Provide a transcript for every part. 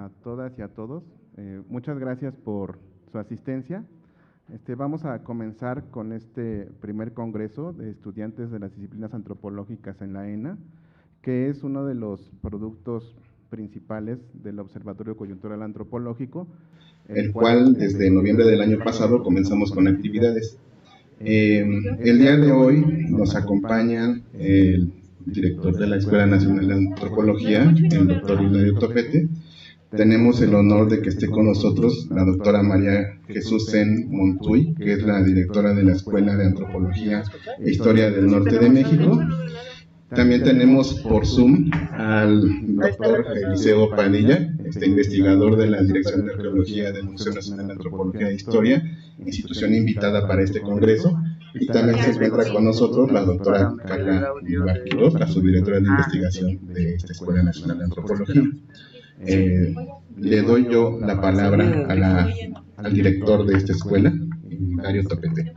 a todas y a todos. Muchas gracias por su asistencia. Vamos a comenzar con este primer congreso de estudiantes de las disciplinas antropológicas en la ENA, que es uno de los productos principales del Observatorio Coyuntural Antropológico, el cual desde noviembre del año pasado comenzamos con actividades. El día de hoy nos acompaña el director de la Escuela Nacional de Antropología, el doctor Hilario Topete. Tenemos el honor de que esté con nosotros la doctora María Jesús Sen Montuy, que es la directora de la Escuela de Antropología e Historia del Norte de México. También tenemos por Zoom al doctor Eliseo Padilla, investigador de la Dirección de Arqueología del Museo Nacional de Antropología e Historia, institución invitada para este congreso. Y también se encuentra con nosotros la doctora Carla Quiroz, la subdirectora de investigación de esta Escuela Nacional de Antropología. Le doy yo la palabra al director de esta escuela, Hilario Topete.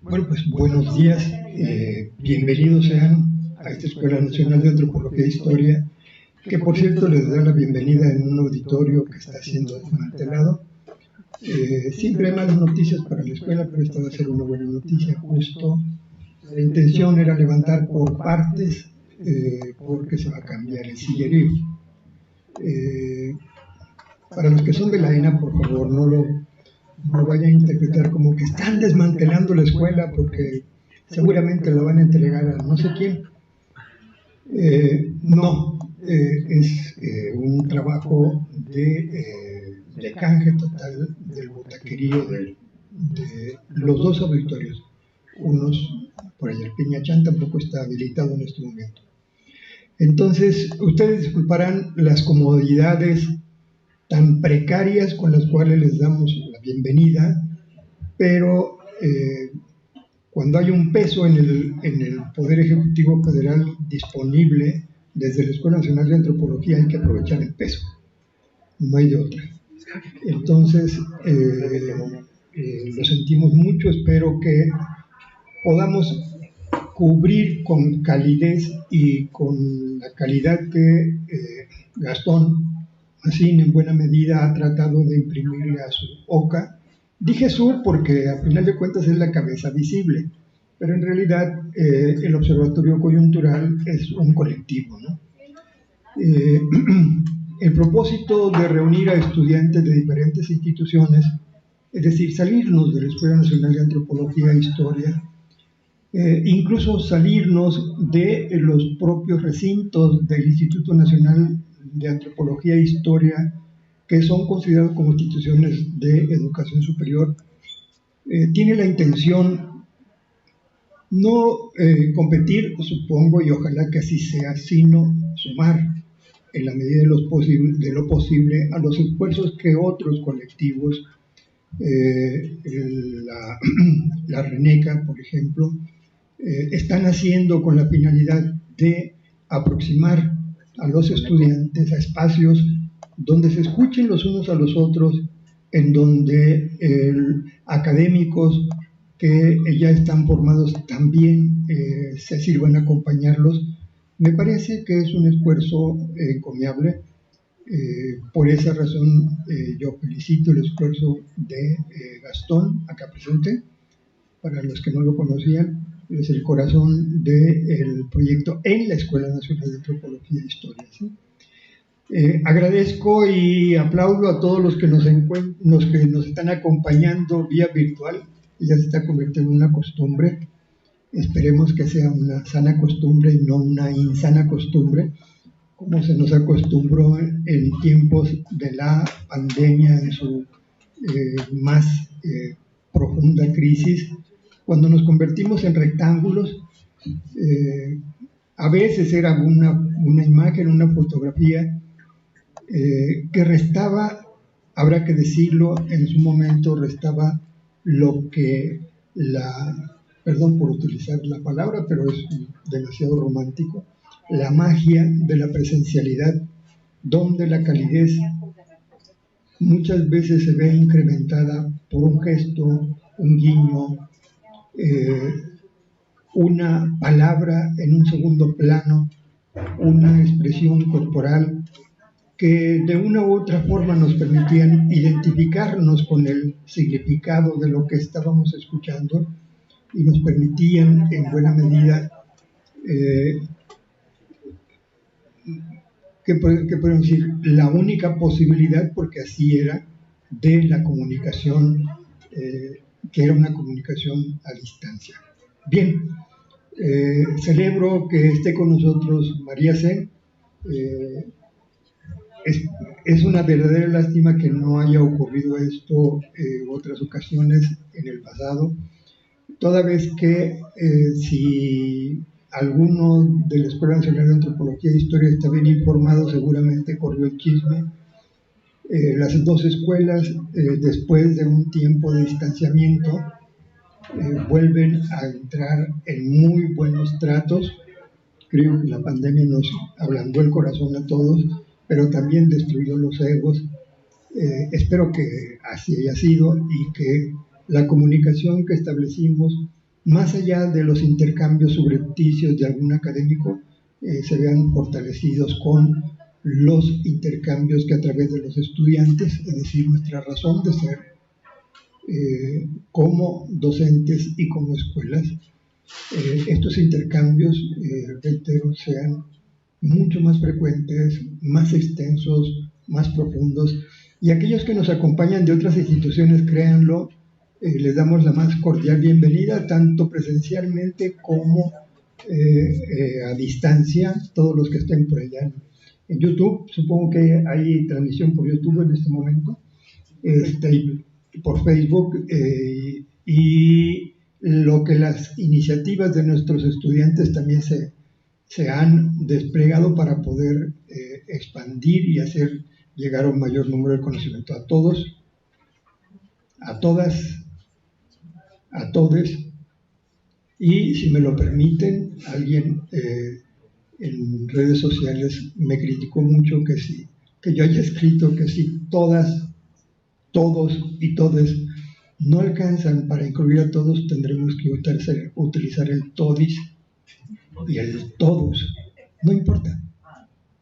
Bueno, pues buenos días, bienvenidos sean a esta Escuela Nacional de Antropología e Historia, que por cierto les da la bienvenida en un auditorio que está siendo desmantelado. Siempre hay malas noticias para la escuela, pero esta va a ser una buena noticia. Justo la intención era levantar por partes, porque se va a cambiar el sillerío. Para los que son de la ENA, por favor, no lo vayan a interpretar como que están desmantelando la escuela porque seguramente lo van a entregar a no sé quién. No, es un trabajo de canje total del botaquerío de los dos auditorios. Unos, por allá el Peñachán tampoco está habilitado en este momento. Entonces, ustedes disculparán las comodidades tan precarias con las cuales les damos la bienvenida, pero cuando hay un peso en el Poder Ejecutivo Federal disponible desde la Escuela Nacional de Antropología, hay que aprovechar el peso, no hay de otra. Entonces, lo sentimos mucho, espero que podamos cubrir con calidez y con la calidad que Gastón así en buena medida ha tratado de imprimirle a su OCA. Dije su porque a final de cuentas es la cabeza visible, pero en realidad el Observatorio Coyuntural es un colectivo, ¿no? El propósito de reunir a estudiantes de diferentes instituciones, es decir, salirnos de la Escuela Nacional de Antropología e Historia, incluso salirnos de los propios recintos del Instituto Nacional de Antropología e Historia, que son considerados como instituciones de educación superior, tiene la intención no competir, supongo, y ojalá que así sea, sino sumar en la medida de lo posible a los esfuerzos que otros colectivos, la RENECA, por ejemplo, están haciendo con la finalidad de aproximar a los estudiantes a espacios donde se escuchen los unos a los otros, en donde académicos que ya están formados también se sirvan a acompañarlos. Me parece que es un esfuerzo encomiable. Por esa razón yo felicito el esfuerzo de Gastón, acá presente. Para los que no lo conocían, es el corazón del proyecto en la Escuela Nacional de Antropología e Historia, ¿sí? Agradezco y aplaudo a todos los que nos están acompañando vía virtual. Ya se está convirtiendo en una costumbre. Esperemos que sea una sana costumbre y no una insana costumbre, como se nos acostumbró en tiempos de la pandemia en su más profunda crisis, cuando nos convertimos en rectángulos. A veces era una imagen, una fotografía que restaba, habrá que decirlo, en su momento restaba lo que perdón por utilizar la palabra, pero es demasiado romántico, la magia de la presencialidad, donde la calidez muchas veces se ve incrementada por un gesto, un guiño, una palabra en un segundo plano, una expresión corporal que de una u otra forma nos permitían identificarnos con el significado de lo que estábamos escuchando y nos permitían en buena medida que podemos decir la única posibilidad, porque así era, de la comunicación, que era una comunicación a distancia. Bien, celebro que esté con nosotros María C. Es una verdadera lástima que no haya ocurrido esto en otras ocasiones en el pasado, toda vez que si alguno de la Escuela Nacional de Antropología e Historia está bien informado, seguramente corrió el chisme. Las dos escuelas, después de un tiempo de distanciamiento, vuelven a entrar en muy buenos tratos. Creo que la pandemia nos ablandó el corazón a todos, pero también destruyó los egos. Espero que así haya sido y que la comunicación que establecimos, más allá de los intercambios subrepticios de algún académico, se vean fortalecidos con los intercambios que a través de los estudiantes, es decir, nuestra razón de ser como docentes y como escuelas, estos intercambios, reitero, sean mucho más frecuentes, más extensos, más profundos, y aquellos que nos acompañan de otras instituciones, créanlo, les damos la más cordial bienvenida, tanto presencialmente como a distancia, todos los que estén por allá en YouTube. Supongo que hay transmisión por YouTube en este momento, por Facebook, y lo que las iniciativas de nuestros estudiantes también se han desplegado para poder expandir y hacer llegar a un mayor número de conocimiento a todos, a todas, a todes. Y si me lo permiten, alguien en redes sociales me criticó mucho que yo haya escrito que si todas, todos y todes no alcanzan para incluir a todos, tendremos que utilizar el todis y el todos. No importa.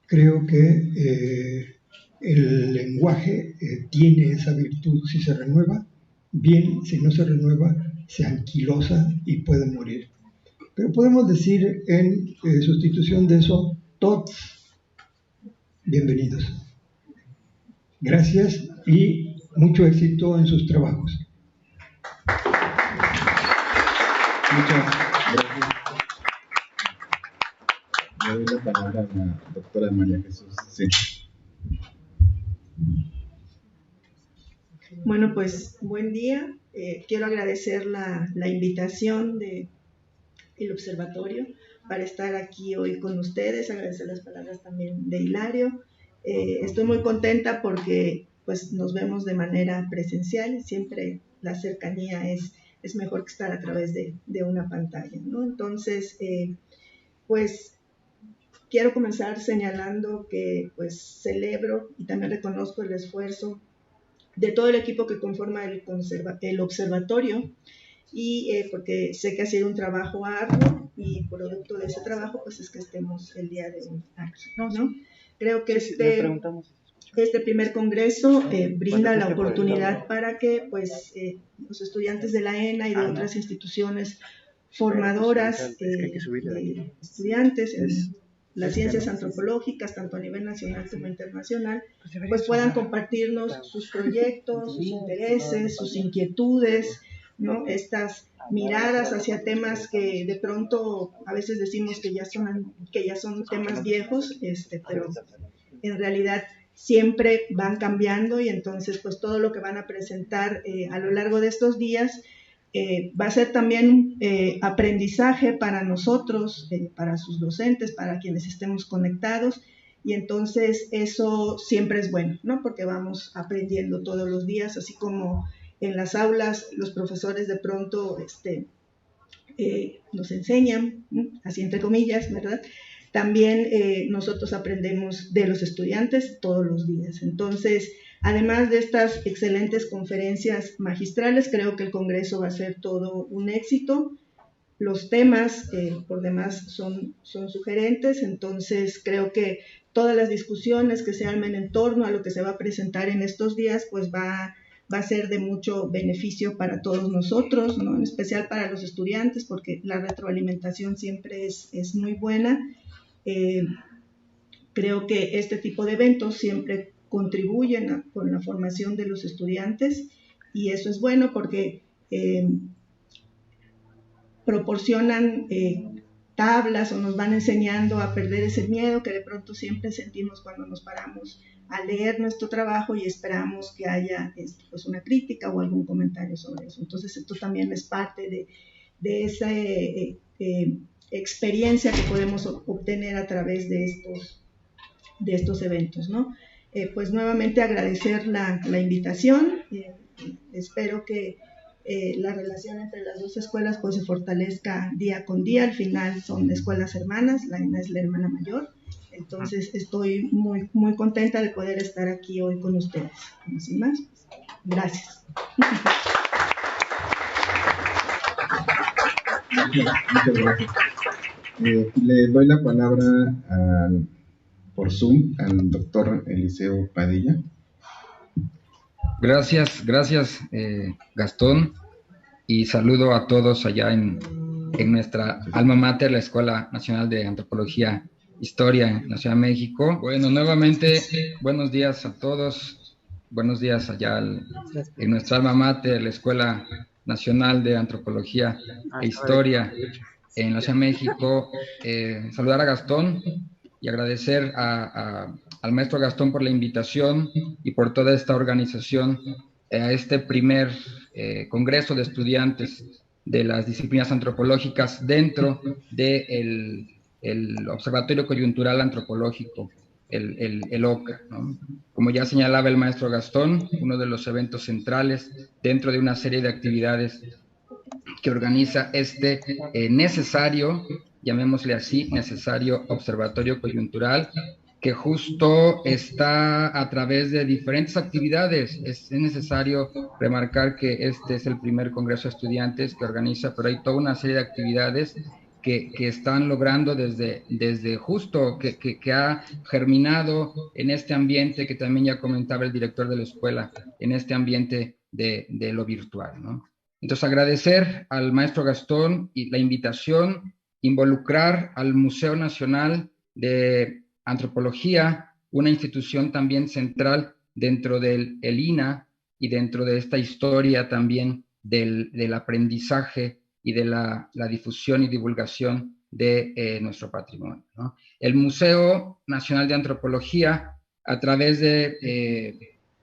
Creo que el lenguaje tiene esa virtud. Si se renueva, bien; si no se renueva, se anquilosa y puede morir. Pero podemos decir en sustitución de eso, tots. Bienvenidos. Gracias y mucho éxito en sus trabajos. Muchas gracias. Le doy la palabra a la doctora María Jesús. Sí. Bueno, pues buen día. Quiero agradecer la invitación del observatorio para estar aquí hoy con ustedes, agradecer las palabras también de Hilario. Estoy muy contenta porque pues nos vemos de manera presencial, siempre la cercanía es mejor que estar a través de una pantalla, ¿no? Entonces, pues quiero comenzar señalando que pues celebro y también reconozco el esfuerzo de todo el equipo que conforma el observatorio, y porque sé que ha sido un trabajo arduo, y producto de ese trabajo pues es que estemos el día de hoy aquí, ¿no? Creo que este primer congreso brinda la oportunidad para que pues los estudiantes de la ENA y de otras instituciones formadoras de estudiantes en las ciencias antropológicas, tanto a nivel nacional como internacional, pues puedan compartirnos sus proyectos, sus intereses, sus inquietudes, ¿no? Estas miradas hacia temas que de pronto a veces decimos que ya son temas viejos, pero en realidad siempre van cambiando, y entonces pues todo lo que van a presentar a lo largo de estos días va a ser también aprendizaje para nosotros, para sus docentes, para quienes estemos conectados, y entonces eso siempre es bueno, ¿no? Porque vamos aprendiendo todos los días, así como en las aulas los profesores de pronto nos enseñan, ¿no? Así entre comillas, ¿verdad? También nosotros aprendemos de los estudiantes todos los días. Entonces, Además de estas excelentes conferencias magistrales, creo que el Congreso va a ser todo un éxito. Los temas, por demás, son sugerentes, entonces creo que todas las discusiones que se armen en torno a lo que se va a presentar en estos días, pues va a ser de mucho beneficio para todos nosotros, ¿no? En especial para los estudiantes, porque la retroalimentación siempre es muy buena. Creo que este tipo de eventos siempre contribuyen con la formación de los estudiantes, y eso es bueno porque proporcionan tablas o nos van enseñando a perder ese miedo que de pronto siempre sentimos cuando nos paramos a leer nuestro trabajo y esperamos que haya pues una crítica o algún comentario sobre eso. Entonces esto también es parte de esa experiencia que podemos obtener a través de estos eventos, ¿no? Pues nuevamente agradecer la invitación. Espero que la relación entre las dos escuelas pues se fortalezca día con día. Al final son escuelas hermanas, la ENA es la hermana mayor. Entonces estoy muy, muy contenta de poder estar aquí hoy con ustedes. Sin más, pues, gracias. Muchas gracias. Le doy la palabra por Zoom al doctor Eliseo Padilla. Gracias, Gastón, y saludo a todos allá en nuestra alma mater, la Escuela Nacional de Antropología Historia en la Ciudad de México. Bueno, nuevamente, buenos días a todos, buenos días allá en nuestra alma mater, la Escuela Nacional de Antropología e Historia en la Ciudad de México. Saludar a Gastón y agradecer al maestro Gastón por la invitación y por toda esta organización a este primer congreso de estudiantes de las disciplinas antropológicas dentro del Observatorio Coyuntural Antropológico, el OCA, ¿no? Como ya señalaba el maestro Gastón, uno de los eventos centrales dentro de una serie de actividades que organiza este necesario, llamémosle así, necesario observatorio coyuntural, que justo está a través de diferentes actividades. Es necesario remarcar que este es el primer congreso de estudiantes que organiza, pero hay toda una serie de actividades que están logrando desde justo, que ha germinado en este ambiente que también ya comentaba el director de la escuela, en este ambiente de lo virtual, ¿no? Entonces, agradecer al maestro Gastón y la invitación, involucrar al Museo Nacional de Antropología, una institución también central dentro del INA y dentro de esta historia también del aprendizaje y de la difusión y divulgación de nuestro patrimonio, ¿no? El Museo Nacional de Antropología, a través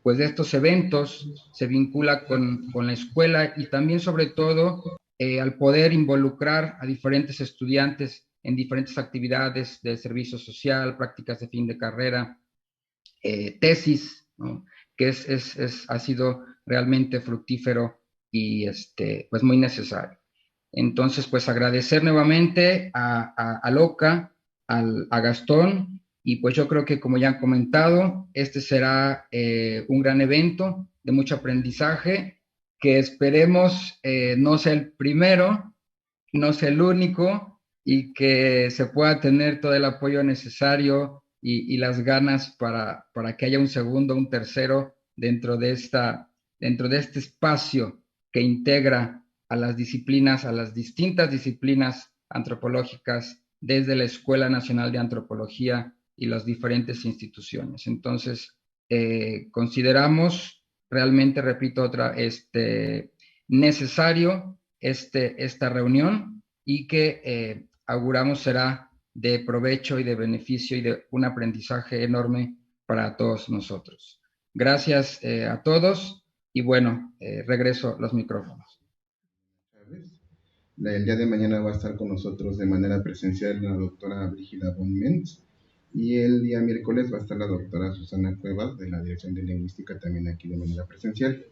pues de estos eventos, se vincula con la escuela y también, sobre todo, al poder involucrar a diferentes estudiantes en diferentes actividades de servicio social, prácticas de fin de carrera, tesis, ¿no? Que ha sido realmente fructífero y pues muy necesario. Entonces, pues agradecer nuevamente a Loca, a Gastón, y pues yo creo que, como ya han comentado, este será un gran evento de mucho aprendizaje, que esperemos no sea el primero, no sea el único, y que se pueda tener todo el apoyo necesario y las ganas para que haya un segundo, un tercero dentro de este espacio que integra a las disciplinas, a las distintas disciplinas antropológicas desde la Escuela Nacional de Antropología y las diferentes instituciones. Entonces, consideramos realmente, repito, necesario esta reunión, y que auguramos será de provecho y de beneficio y de un aprendizaje enorme para todos nosotros. Gracias a todos, y bueno, regreso los micrófonos. El día de mañana va a estar con nosotros de manera presencial la doctora Brígida von Mentz, y el día miércoles va a estar la doctora Susana Cuevas de la Dirección de Lingüística también aquí de manera presencial.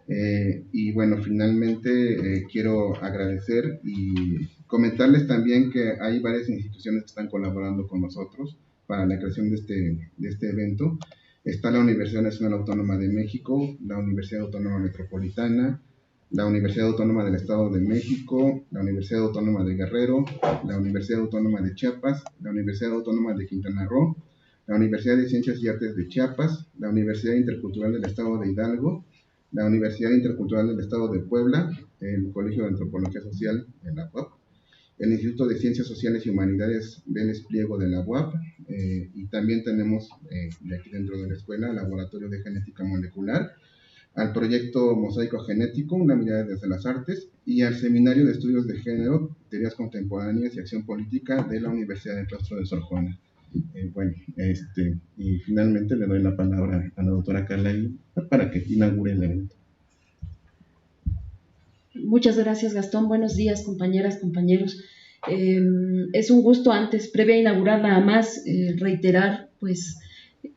Y bueno, finalmente quiero agradecer y comentarles también que hay varias instituciones que están colaborando con nosotros para la creación de este evento. Está la Universidad Nacional Autónoma de México, la Universidad Autónoma Metropolitana, la Universidad Autónoma del Estado de México, la Universidad Autónoma de Guerrero, la Universidad Autónoma de Chiapas, la Universidad Autónoma de Quintana Roo, la Universidad de Ciencias y Artes de Chiapas, la Universidad Intercultural del Estado de Hidalgo, la Universidad Intercultural del Estado de Puebla, el Colegio de Antropología Social de la UAP, el Instituto de Ciencias Sociales y Humanidades del Espliego de la UAP, y también tenemos de aquí dentro de la escuela el Laboratorio de Genética Molecular, al proyecto Mosaico Genético, una mirada desde las artes, y al Seminario de Estudios de Género, Teorías Contemporáneas y Acción Política de la Universidad del Claustro de Sor Juana. Y finalmente le doy la palabra a la doctora Carla para que inaugure el evento. Muchas gracias, Gastón. Buenos días, compañeras, compañeros. Es un gusto, antes, previa a inaugurar, nada más reiterar pues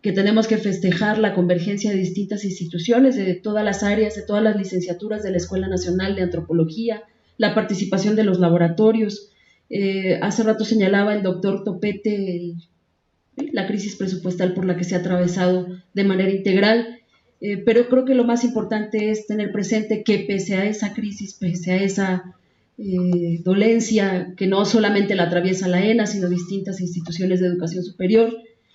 que tenemos que festejar la convergencia de distintas instituciones, de todas las áreas, de todas las licenciaturas de la Escuela Nacional de Antropología, la participación de los laboratorios. Hace rato señalaba el doctor Topete la crisis presupuestal por la que se ha atravesado de manera integral, pero creo que lo más importante es tener presente que pese a esa crisis, pese a esa dolencia que no solamente la atraviesa la ENA, sino distintas instituciones de educación superior,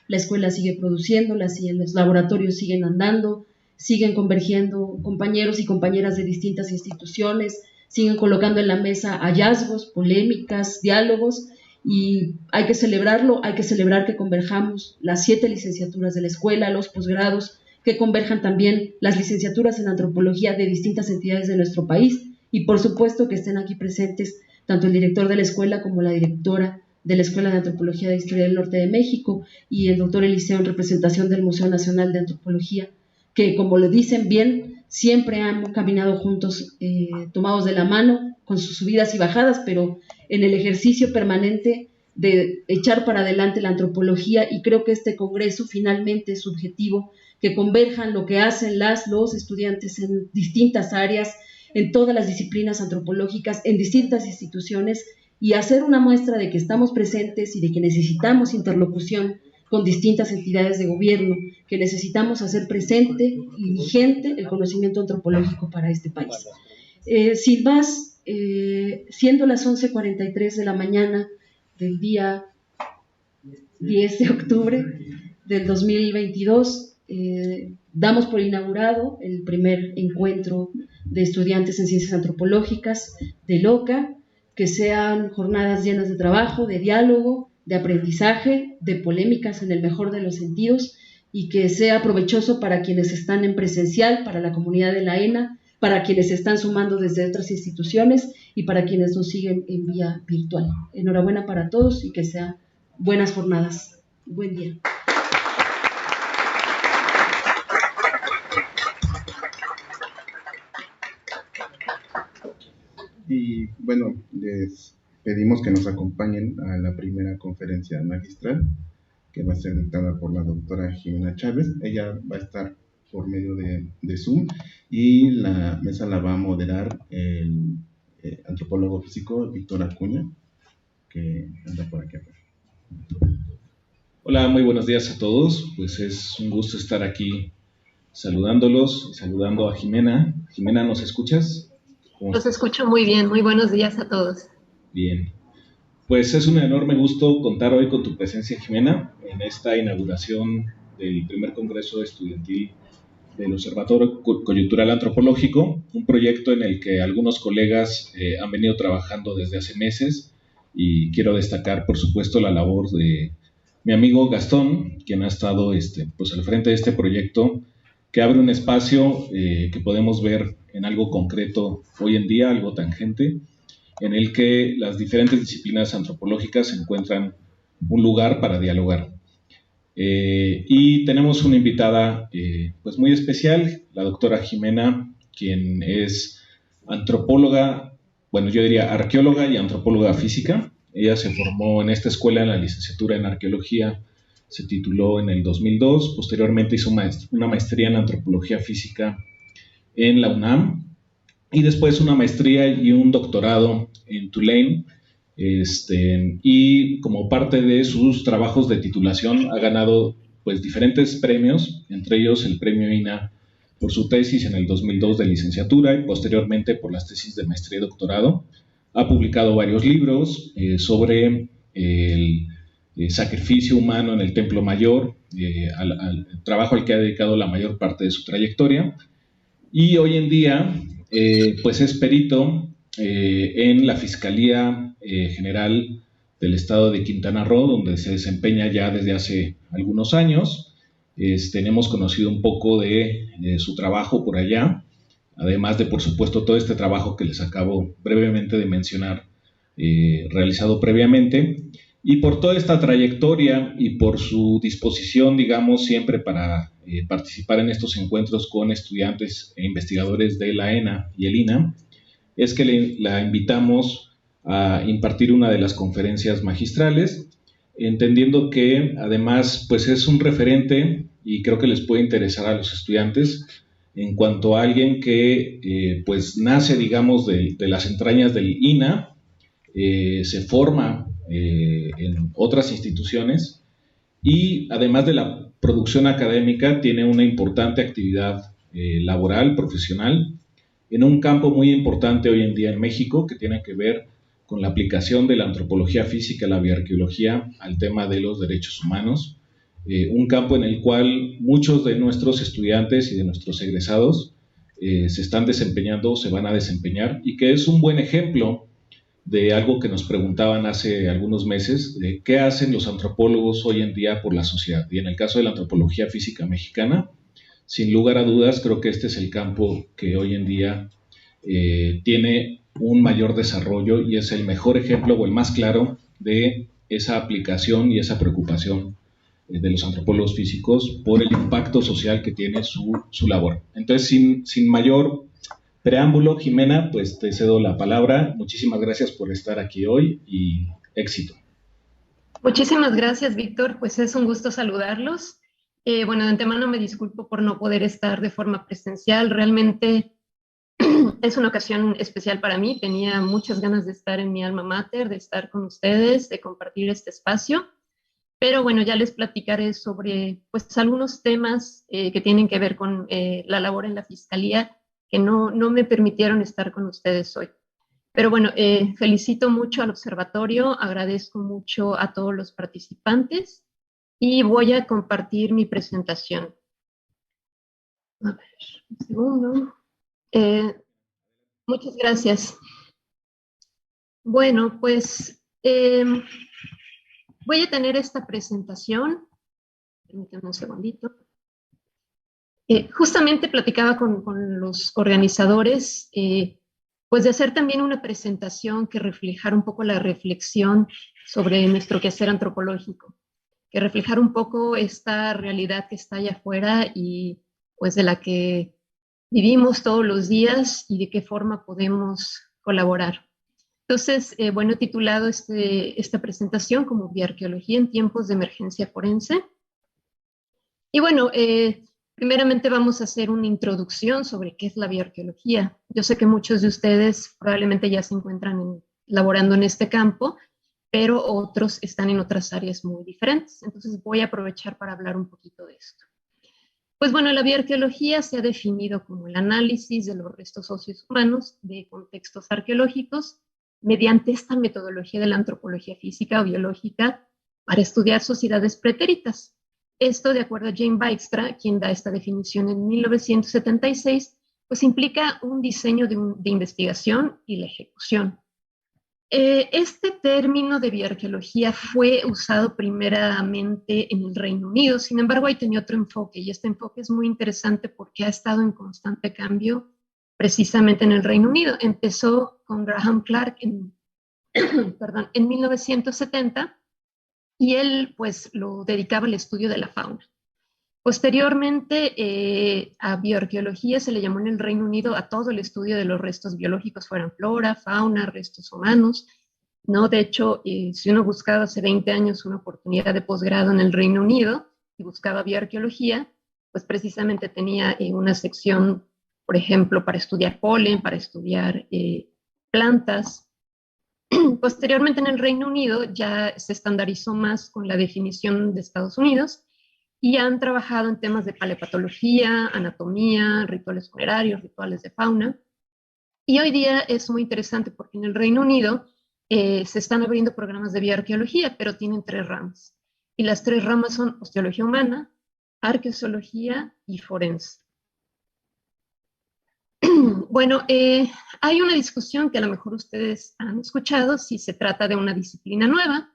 la escuela sigue produciendo, los laboratorios siguen andando, siguen convergiendo compañeros y compañeras de distintas instituciones, siguen colocando en la mesa hallazgos, polémicas, diálogos, y hay que celebrarlo, hay que celebrar que converjamos las 7 licenciaturas de la escuela, los posgrados, que converjan también las licenciaturas en antropología de distintas entidades de nuestro país, y por supuesto que estén aquí presentes tanto el director de la escuela como la directora de la Escuela de Antropología de Historia del Norte de México y el doctor Eliseo en representación del Museo Nacional de Antropología, que como lo dicen bien, siempre han caminado juntos, tomados de la mano, con sus subidas y bajadas, pero en el ejercicio permanente de echar para adelante la antropología, y creo que este congreso finalmente es su objetivo, que converjan lo que hacen los estudiantes en distintas áreas, en todas las disciplinas antropológicas, en distintas instituciones, y hacer una muestra de que estamos presentes y de que necesitamos interlocución con distintas entidades de gobierno, que necesitamos hacer presente y vigente el conocimiento antropológico para este país. Sin más, siendo las 11:43 de la mañana del día 10 de octubre del 2022, damos por inaugurado el primer encuentro de estudiantes en ciencias antropológicas de LOCA, que sean jornadas llenas de trabajo, de diálogo, de aprendizaje, de polémicas en el mejor de los sentidos, y que sea provechoso para quienes están en presencial, para la comunidad de la ENA, para quienes se están sumando desde otras instituciones y para quienes nos siguen en vía virtual. Enhorabuena para todos y que sean buenas jornadas. Buen día. Y bueno, les pedimos que nos acompañen a la primera conferencia magistral, que va a ser dictada por la doctora Jimena Chávez. Ella va a estar por medio de Zoom, y la mesa la va a moderar el antropólogo físico Víctor Acuña, que anda por aquí afuera. Hola, muy buenos días a todos. Pues es un gusto estar aquí saludándolos, saludando a Jimena. Jimena, ¿nos escuchas? Los escucho muy bien, muy buenos días a todos. Bien, pues es un enorme gusto contar hoy con tu presencia, Jimena, en esta inauguración del primer Congreso Estudiantil del Observatorio Coyuntural Antropológico, un proyecto en el que algunos colegas han venido trabajando desde hace meses, y quiero destacar, por supuesto, la labor de mi amigo Gastón, quien ha estado pues al frente de este proyecto, que abre un espacio que podemos ver en algo concreto hoy en día, algo tangente, en el que las diferentes disciplinas antropológicas encuentran un lugar para dialogar. Y tenemos una invitada pues muy especial, la doctora Jimena, quien es antropóloga, bueno, yo diría arqueóloga y antropóloga física. Ella se formó en esta escuela en la licenciatura en arqueología, se tituló en el 2002, posteriormente hizo una maestría en antropología física en la UNAM, y después una maestría y un doctorado en Tulane, y como parte de sus trabajos de titulación ha ganado pues diferentes premios, entre ellos el premio INA por su tesis en el 2002 de licenciatura y posteriormente por las tesis de maestría y doctorado. Ha publicado varios libros sobre el sacrificio humano en el Templo Mayor, al trabajo al que ha dedicado la mayor parte de su trayectoria. Y hoy en día, pues es perito en la Fiscalía General del Estado de Quintana Roo, donde se desempeña ya desde hace algunos años. Hemos conocido un poco de su trabajo por allá, además de, por supuesto, todo este trabajo que les acabo brevemente de mencionar, realizado previamente. Y por toda esta trayectoria y por su disposición, digamos, siempre para participar en estos encuentros con estudiantes e investigadores de la ENA y el INA, es que la invitamos a impartir una de las conferencias magistrales, entendiendo que además pues es un referente y creo que les puede interesar a los estudiantes en cuanto a alguien que pues nace, digamos, de las entrañas del INA, se forma en otras instituciones y además de la producción académica tiene una importante actividad laboral, profesional, en un campo muy importante hoy en día en México que tiene que ver con la aplicación de la antropología física, la bioarqueología al tema de los derechos humanos, un campo en el cual muchos de nuestros estudiantes y de nuestros egresados se están desempeñando, se van a desempeñar, y que es un buen ejemplo de algo que nos preguntaban hace algunos meses, de qué hacen los antropólogos hoy en día por la sociedad. Y en el caso de la antropología física mexicana, sin lugar a dudas, creo que este es el campo que hoy en día tiene un mayor desarrollo y es el mejor ejemplo o el más claro de esa aplicación y esa preocupación de los antropólogos físicos por el impacto social que tiene su labor. Entonces, sin mayor preámbulo, Jimena, pues te cedo la palabra. Muchísimas gracias por estar aquí hoy y éxito. Muchísimas gracias, Víctor. Pues es un gusto saludarlos. Bueno, de antemano me disculpo por no poder estar de forma presencial. Realmente es una ocasión especial para mí. Tenía muchas ganas de estar en mi alma mater, de estar con ustedes, de compartir este espacio. Pero bueno, ya les platicaré sobre pues algunos temas que tienen que ver con la labor en la Fiscalía que no me permitieron estar con ustedes hoy. Pero bueno, felicito mucho al observatorio, agradezco mucho a todos los participantes y voy a compartir mi presentación. A ver, un segundo. Muchas gracias. Bueno, pues voy a tener esta presentación. Permítanme un segundito. Justamente platicaba con los organizadores, pues de hacer también una presentación que reflejara un poco la reflexión sobre nuestro quehacer antropológico, que reflejara un poco esta realidad que está allá afuera y pues de la que vivimos todos los días y de qué forma podemos colaborar. Entonces, bueno, he titulado esta presentación como Bioarqueología en tiempos de emergencia forense. Y bueno, primeramente vamos a hacer una introducción sobre qué es la bioarqueología. Yo sé que muchos de ustedes probablemente ya se encuentran laborando en este campo, pero otros están en otras áreas muy diferentes. Entonces voy a aprovechar para hablar un poquito de esto. Pues bueno, la bioarqueología se ha definido como el análisis de los restos óseos humanos de contextos arqueológicos mediante esta metodología de la antropología física o biológica para estudiar sociedades pretéritas. Esto, de acuerdo a Jane Dijkstra, quien da esta definición en 1976, pues implica un diseño de investigación y la ejecución. Este término de bioarqueología fue usado primeramente en el Reino Unido, sin embargo ahí tenía otro enfoque, y este enfoque es muy interesante porque ha estado en constante cambio precisamente en el Reino Unido. Empezó con Graham Clark en 1970, y él pues lo dedicaba al estudio de la fauna. Posteriormente a bioarqueología se le llamó en el Reino Unido a todo el estudio de los restos biológicos, fueran flora, fauna, restos humanos, ¿no? De hecho, si uno buscaba hace 20 años una oportunidad de posgrado en el Reino Unido y buscaba bioarqueología, pues precisamente tenía una sección, por ejemplo, para estudiar polen, para estudiar plantas. Posteriormente en el Reino Unido ya se estandarizó más con la definición de Estados Unidos y han trabajado en temas de paleopatología, anatomía, rituales funerarios, rituales de fauna. Y hoy día es muy interesante porque en el Reino Unido se están abriendo programas de bioarqueología, pero tienen 3 ramas. Y las 3 ramas son osteología humana, arqueozoología y forense. Bueno, hay una discusión que a lo mejor ustedes han escuchado si se trata de una disciplina nueva,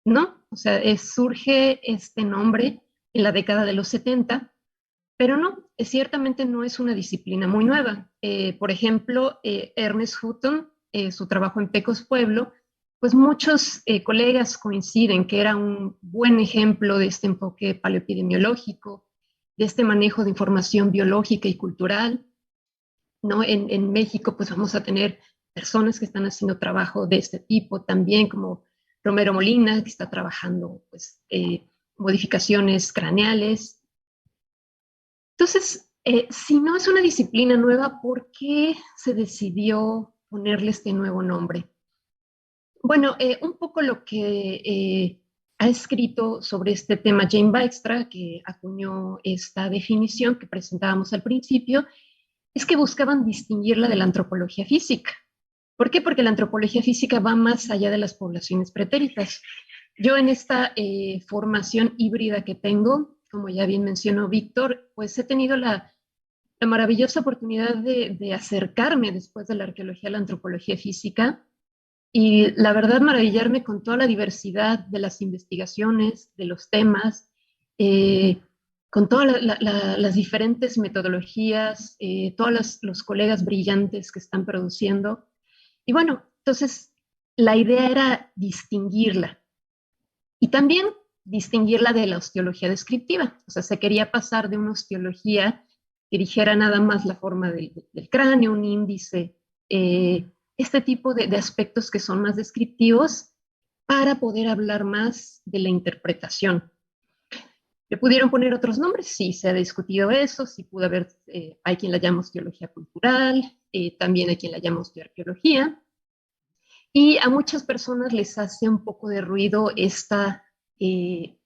¿no? O sea, surge este nombre en la década de los 70, pero no, ciertamente no es una disciplina muy nueva. Por ejemplo, Ernest Hutton, su trabajo en Pecos Pueblo, pues muchos colegas coinciden que era un buen ejemplo de este enfoque paleoepidemiológico, de este manejo de información biológica y cultural, ¿no? En México, pues vamos a tener personas que están haciendo trabajo de este tipo, también como Romero Molina, que está trabajando, pues, modificaciones craneales. Entonces, si no es una disciplina nueva, ¿por qué se decidió ponerle este nuevo nombre? Bueno, un poco lo que ha escrito sobre este tema Jane Dijkstra, que acuñó esta definición que presentábamos al principio, es que buscaban distinguirla de la antropología física. ¿Por qué? Porque la antropología física va más allá de las poblaciones pretéritas. Yo en esta formación híbrida que tengo, como ya bien mencionó Víctor, pues he tenido la maravillosa oportunidad de acercarme después de la arqueología a la antropología física y la verdad maravillarme con toda la diversidad de las investigaciones, de los temas, con todas las diferentes metodologías, todos los colegas brillantes que están produciendo. Y bueno, entonces la idea era distinguirla y también distinguirla de la osteología descriptiva. O sea, se quería pasar de una osteología que dijera nada más la forma del cráneo, un índice, este tipo de aspectos que son más descriptivos para poder hablar más de la interpretación. ¿Le pudieron poner otros nombres? Sí, se ha discutido eso, sí pudo haber, hay quien la llama osteología cultural, también hay quien la llama osteoarqueología, y a muchas personas les hace un poco de ruido esta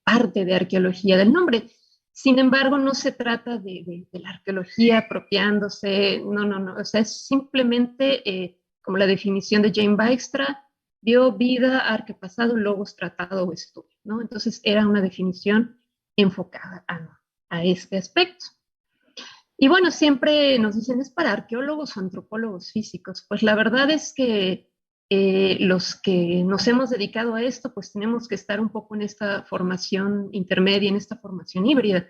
parte de arqueología del nombre. Sin embargo, no se trata de la arqueología apropiándose, no, o sea, es simplemente como la definición de Jane Dijkstra, dio vida, arquepasado, logos, tratado o estudio, ¿no? Entonces era una definición enfocada a este aspecto. Y bueno, siempre nos dicen, ¿es para arqueólogos o antropólogos físicos? Pues la verdad es que los que nos hemos dedicado a esto, pues tenemos que estar un poco en esta formación intermedia, en esta formación híbrida,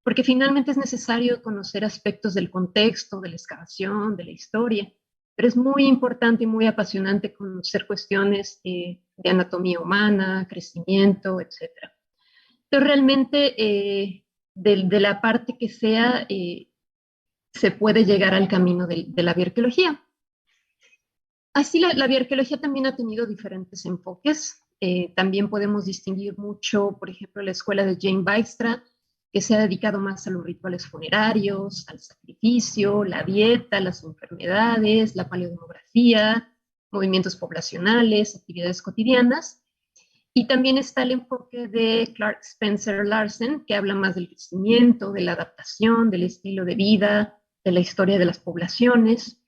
porque finalmente es necesario conocer aspectos del contexto, de la excavación, de la historia, pero es muy importante y muy apasionante conocer cuestiones de anatomía humana, crecimiento, etc. Entonces realmente de la parte que sea, se puede llegar al camino de la bioarqueología. Así la bioarqueología también ha tenido diferentes enfoques. También podemos distinguir mucho, por ejemplo, la escuela de Jane Dijkstra, que se ha dedicado más a los rituales funerarios, al sacrificio, la dieta, las enfermedades, la paleodemografía, movimientos poblacionales, actividades cotidianas. Y también está el enfoque de Clark Spencer Larsen, que habla más del crecimiento, de la adaptación, del estilo de vida, de la historia de las poblaciones.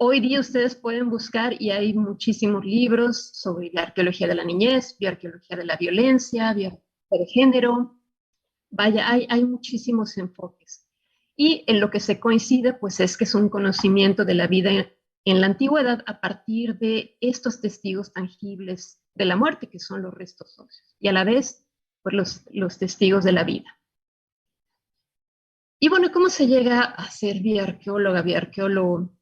Hoy día ustedes pueden buscar y hay muchísimos libros sobre la arqueología de la niñez, bioarqueología de la violencia, bioarqueología de género. Vaya, hay muchísimos enfoques. Y en lo que se coincide, pues es que es un conocimiento de la vida en la antigüedad a partir de estos testigos tangibles de la muerte, que son los restos óseos, y a la vez, pues los testigos de la vida. Y bueno, ¿cómo se llega a ser bioarqueóloga, bioarqueólogo?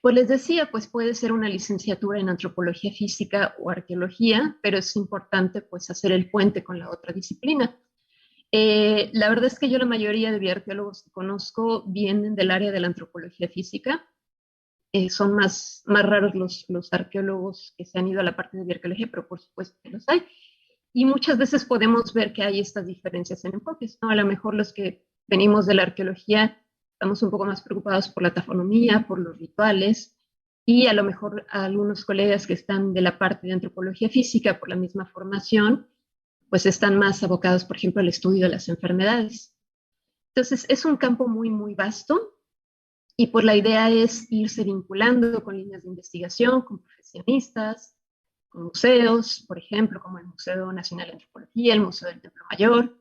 Pues les decía, pues puede ser una licenciatura en antropología física o arqueología, pero es importante pues hacer el puente con la otra disciplina. La verdad es que yo la mayoría de bioarqueólogos que conozco vienen del área de la antropología física. Son más raros los arqueólogos que se han ido a la parte de bioarqueología, pero por supuesto que los hay. Y muchas veces podemos ver que hay estas diferencias en enfoques, ¿no? A lo mejor los que venimos de la arqueología estamos un poco más preocupados por la taxonomía, por los rituales, y a lo mejor a algunos colegas que están de la parte de antropología física por la misma formación, pues están más abocados, por ejemplo, al estudio de las enfermedades. Entonces, es un campo muy, muy vasto y pues la idea es irse vinculando con líneas de investigación, con profesionistas, con museos, por ejemplo, como el Museo Nacional de Antropología, el Museo del Templo Mayor.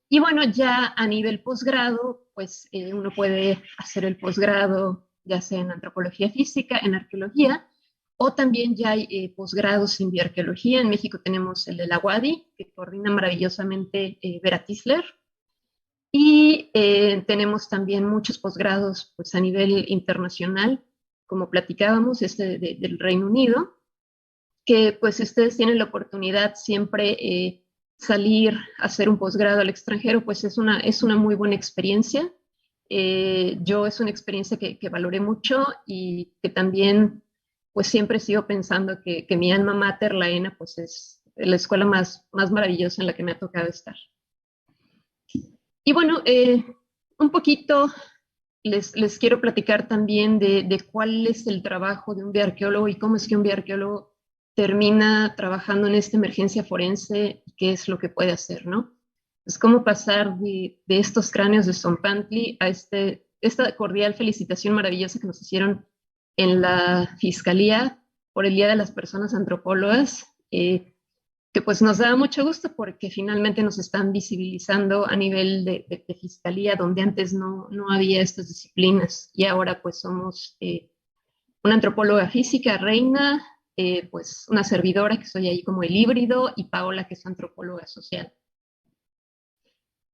Y bueno, ya a nivel posgrado, pues uno puede hacer el posgrado ya sea en antropología física, en arqueología, o también ya hay posgrados en bioarqueología. En México tenemos el de la UADY, que coordina maravillosamente Vera Tisler, y tenemos también muchos posgrados pues, a nivel internacional, como platicábamos, del Reino Unido, que pues ustedes tienen la oportunidad siempre salir a hacer un posgrado al extranjero, pues es una muy buena experiencia. Yo es una experiencia que valoré mucho y que también pues siempre sigo pensando que mi alma mater, la ENA, pues es la escuela más maravillosa en la que me ha tocado estar. Y bueno, un poquito les quiero platicar también de cuál es el trabajo de un bioarqueólogo y cómo es que un bioarqueólogo termina trabajando en esta emergencia forense y qué es lo que puede hacer, ¿no? Es cómo pasar de estos cráneos de Zompantli a esta cordial felicitación maravillosa que nos hicieron en la Fiscalía por el Día de las Personas Antropólogas, que pues nos da mucho gusto porque finalmente nos están visibilizando a nivel de Fiscalía, donde antes no había estas disciplinas, y ahora pues somos una antropóloga física, Reina, pues una servidora que soy ahí como el híbrido, y Paola, que es antropóloga social.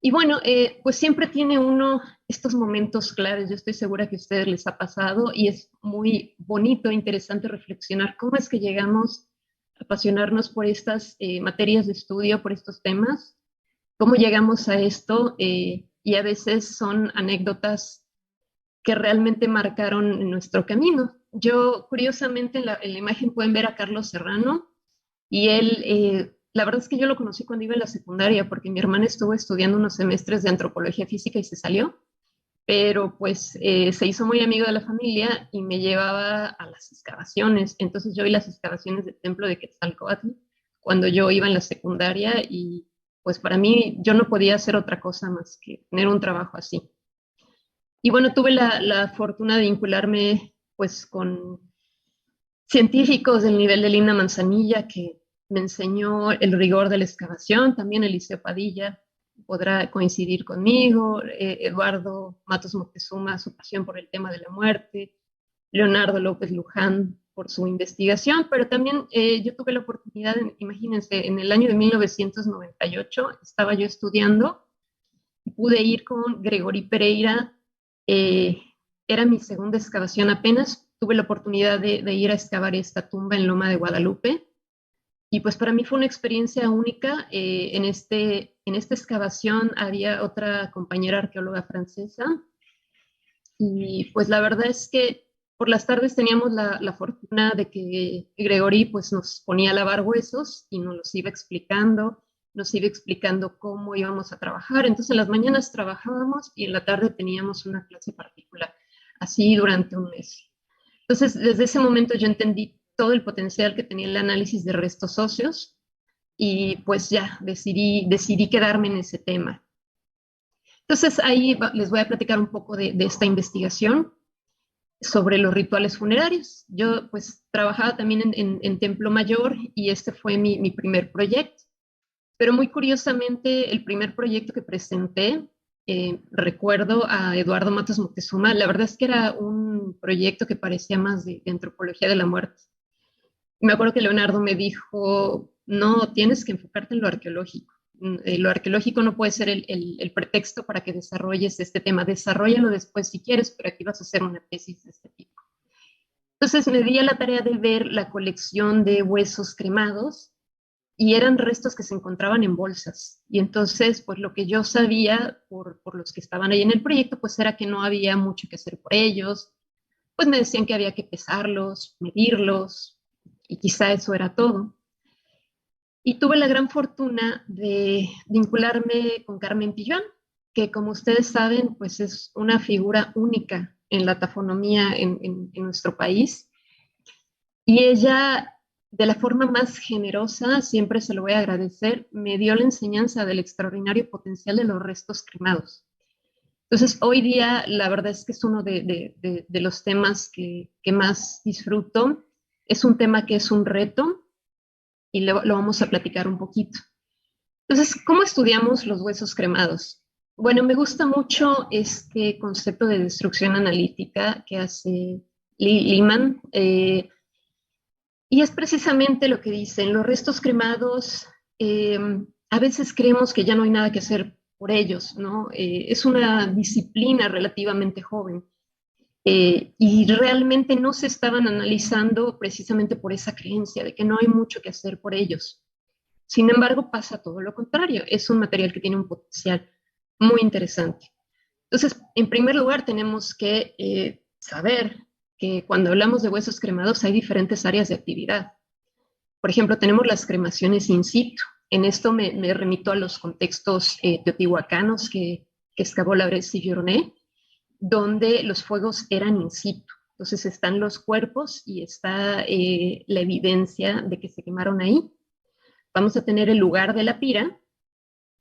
Y bueno, pues siempre tiene uno estos momentos claves, yo estoy segura que a ustedes les ha pasado, y es muy bonito, interesante reflexionar cómo es que llegamos a apasionarnos por estas materias de estudio, por estos temas, cómo llegamos a esto, y a veces son anécdotas que realmente marcaron nuestro camino. Yo, curiosamente, en la imagen pueden ver a Carlos Serrano, y él, la verdad es que yo lo conocí cuando iba en la secundaria, porque mi hermana estuvo estudiando unos semestres de antropología física y se salió, pero pues se hizo muy amigo de la familia y me llevaba a las excavaciones. Entonces yo vi las excavaciones del templo de Quetzalcóatl cuando yo iba en la secundaria, y pues para mí yo no podía hacer otra cosa más que tener un trabajo así. Y bueno, tuve la fortuna de vincularme pues con científicos del nivel de Lina Manzanilla, que me enseñó el rigor de la excavación. También Eliseo Padilla podrá coincidir conmigo, Eduardo Matos Moctezuma, su pasión por el tema de la muerte, Leonardo López Luján por su investigación, pero también yo tuve la oportunidad, imagínense, en el año de 1998 estaba yo estudiando y pude ir con Gregory Pereira, era mi segunda excavación apenas, tuve la oportunidad de ir a excavar esta tumba en Loma de Guadalupe, y pues para mí fue una experiencia única. En esta excavación había otra compañera arqueóloga francesa, y pues la verdad es que por las tardes teníamos la fortuna de que Gregory pues nos ponía a lavar huesos y nos los iba explicando cómo íbamos a trabajar. Entonces en las mañanas trabajábamos y en la tarde teníamos una clase particular, así durante un mes. Entonces desde ese momento yo entendí todo el potencial que tenía el análisis de restos óseos, y pues ya decidí quedarme en ese tema. Entonces ahí les voy a platicar un poco de esta investigación sobre los rituales funerarios. Yo pues trabajaba también en Templo Mayor, y este fue mi primer proyecto. Pero muy curiosamente, el primer proyecto que presenté, recuerdo a Eduardo Matos Moctezuma, la verdad es que era un proyecto que parecía más de antropología de la muerte. Me acuerdo que Leonardo me dijo, no, tienes que enfocarte en lo arqueológico. Lo arqueológico no puede ser el pretexto para que desarrolles este tema. Desarróllalo después si quieres, pero aquí vas a hacer una tesis de este tipo. Entonces me di a la tarea de ver la colección de huesos cremados, y eran restos que se encontraban en bolsas. Y entonces, pues lo que yo sabía por los que estaban ahí en el proyecto, pues era que no había mucho que hacer por ellos. Pues me decían que había que pesarlos, medirlos, y quizá eso era todo. Y tuve la gran fortuna de vincularme con Carmen Pillón, que como ustedes saben, pues es una figura única en la tafonomía en nuestro país. Y ella de la forma más generosa, siempre se lo voy a agradecer, me dio la enseñanza del extraordinario potencial de los restos cremados. Entonces, hoy día, la verdad es que es uno de los temas que más disfruto. Es un tema que es un reto y lo vamos a platicar un poquito. Entonces, ¿cómo estudiamos los huesos cremados? Bueno, me gusta mucho este concepto de destrucción analítica que hace Lehmann, y es precisamente lo que dicen, los restos cremados, a veces creemos que ya no hay nada que hacer por ellos, ¿no? Es una disciplina relativamente joven, y realmente no se estaban analizando precisamente por esa creencia de que no hay mucho que hacer por ellos. Sin embargo, pasa todo lo contrario, es un material que tiene un potencial muy interesante. Entonces, en primer lugar, tenemos que saber que cuando hablamos de huesos cremados hay diferentes áreas de actividad. Por ejemplo, tenemos las cremaciones in situ. En esto me remito a los contextos teotihuacanos que excavó Labrès y Journet, donde los fuegos eran in situ. Entonces están los cuerpos y está la evidencia de que se quemaron ahí. Vamos a tener el lugar de la pira.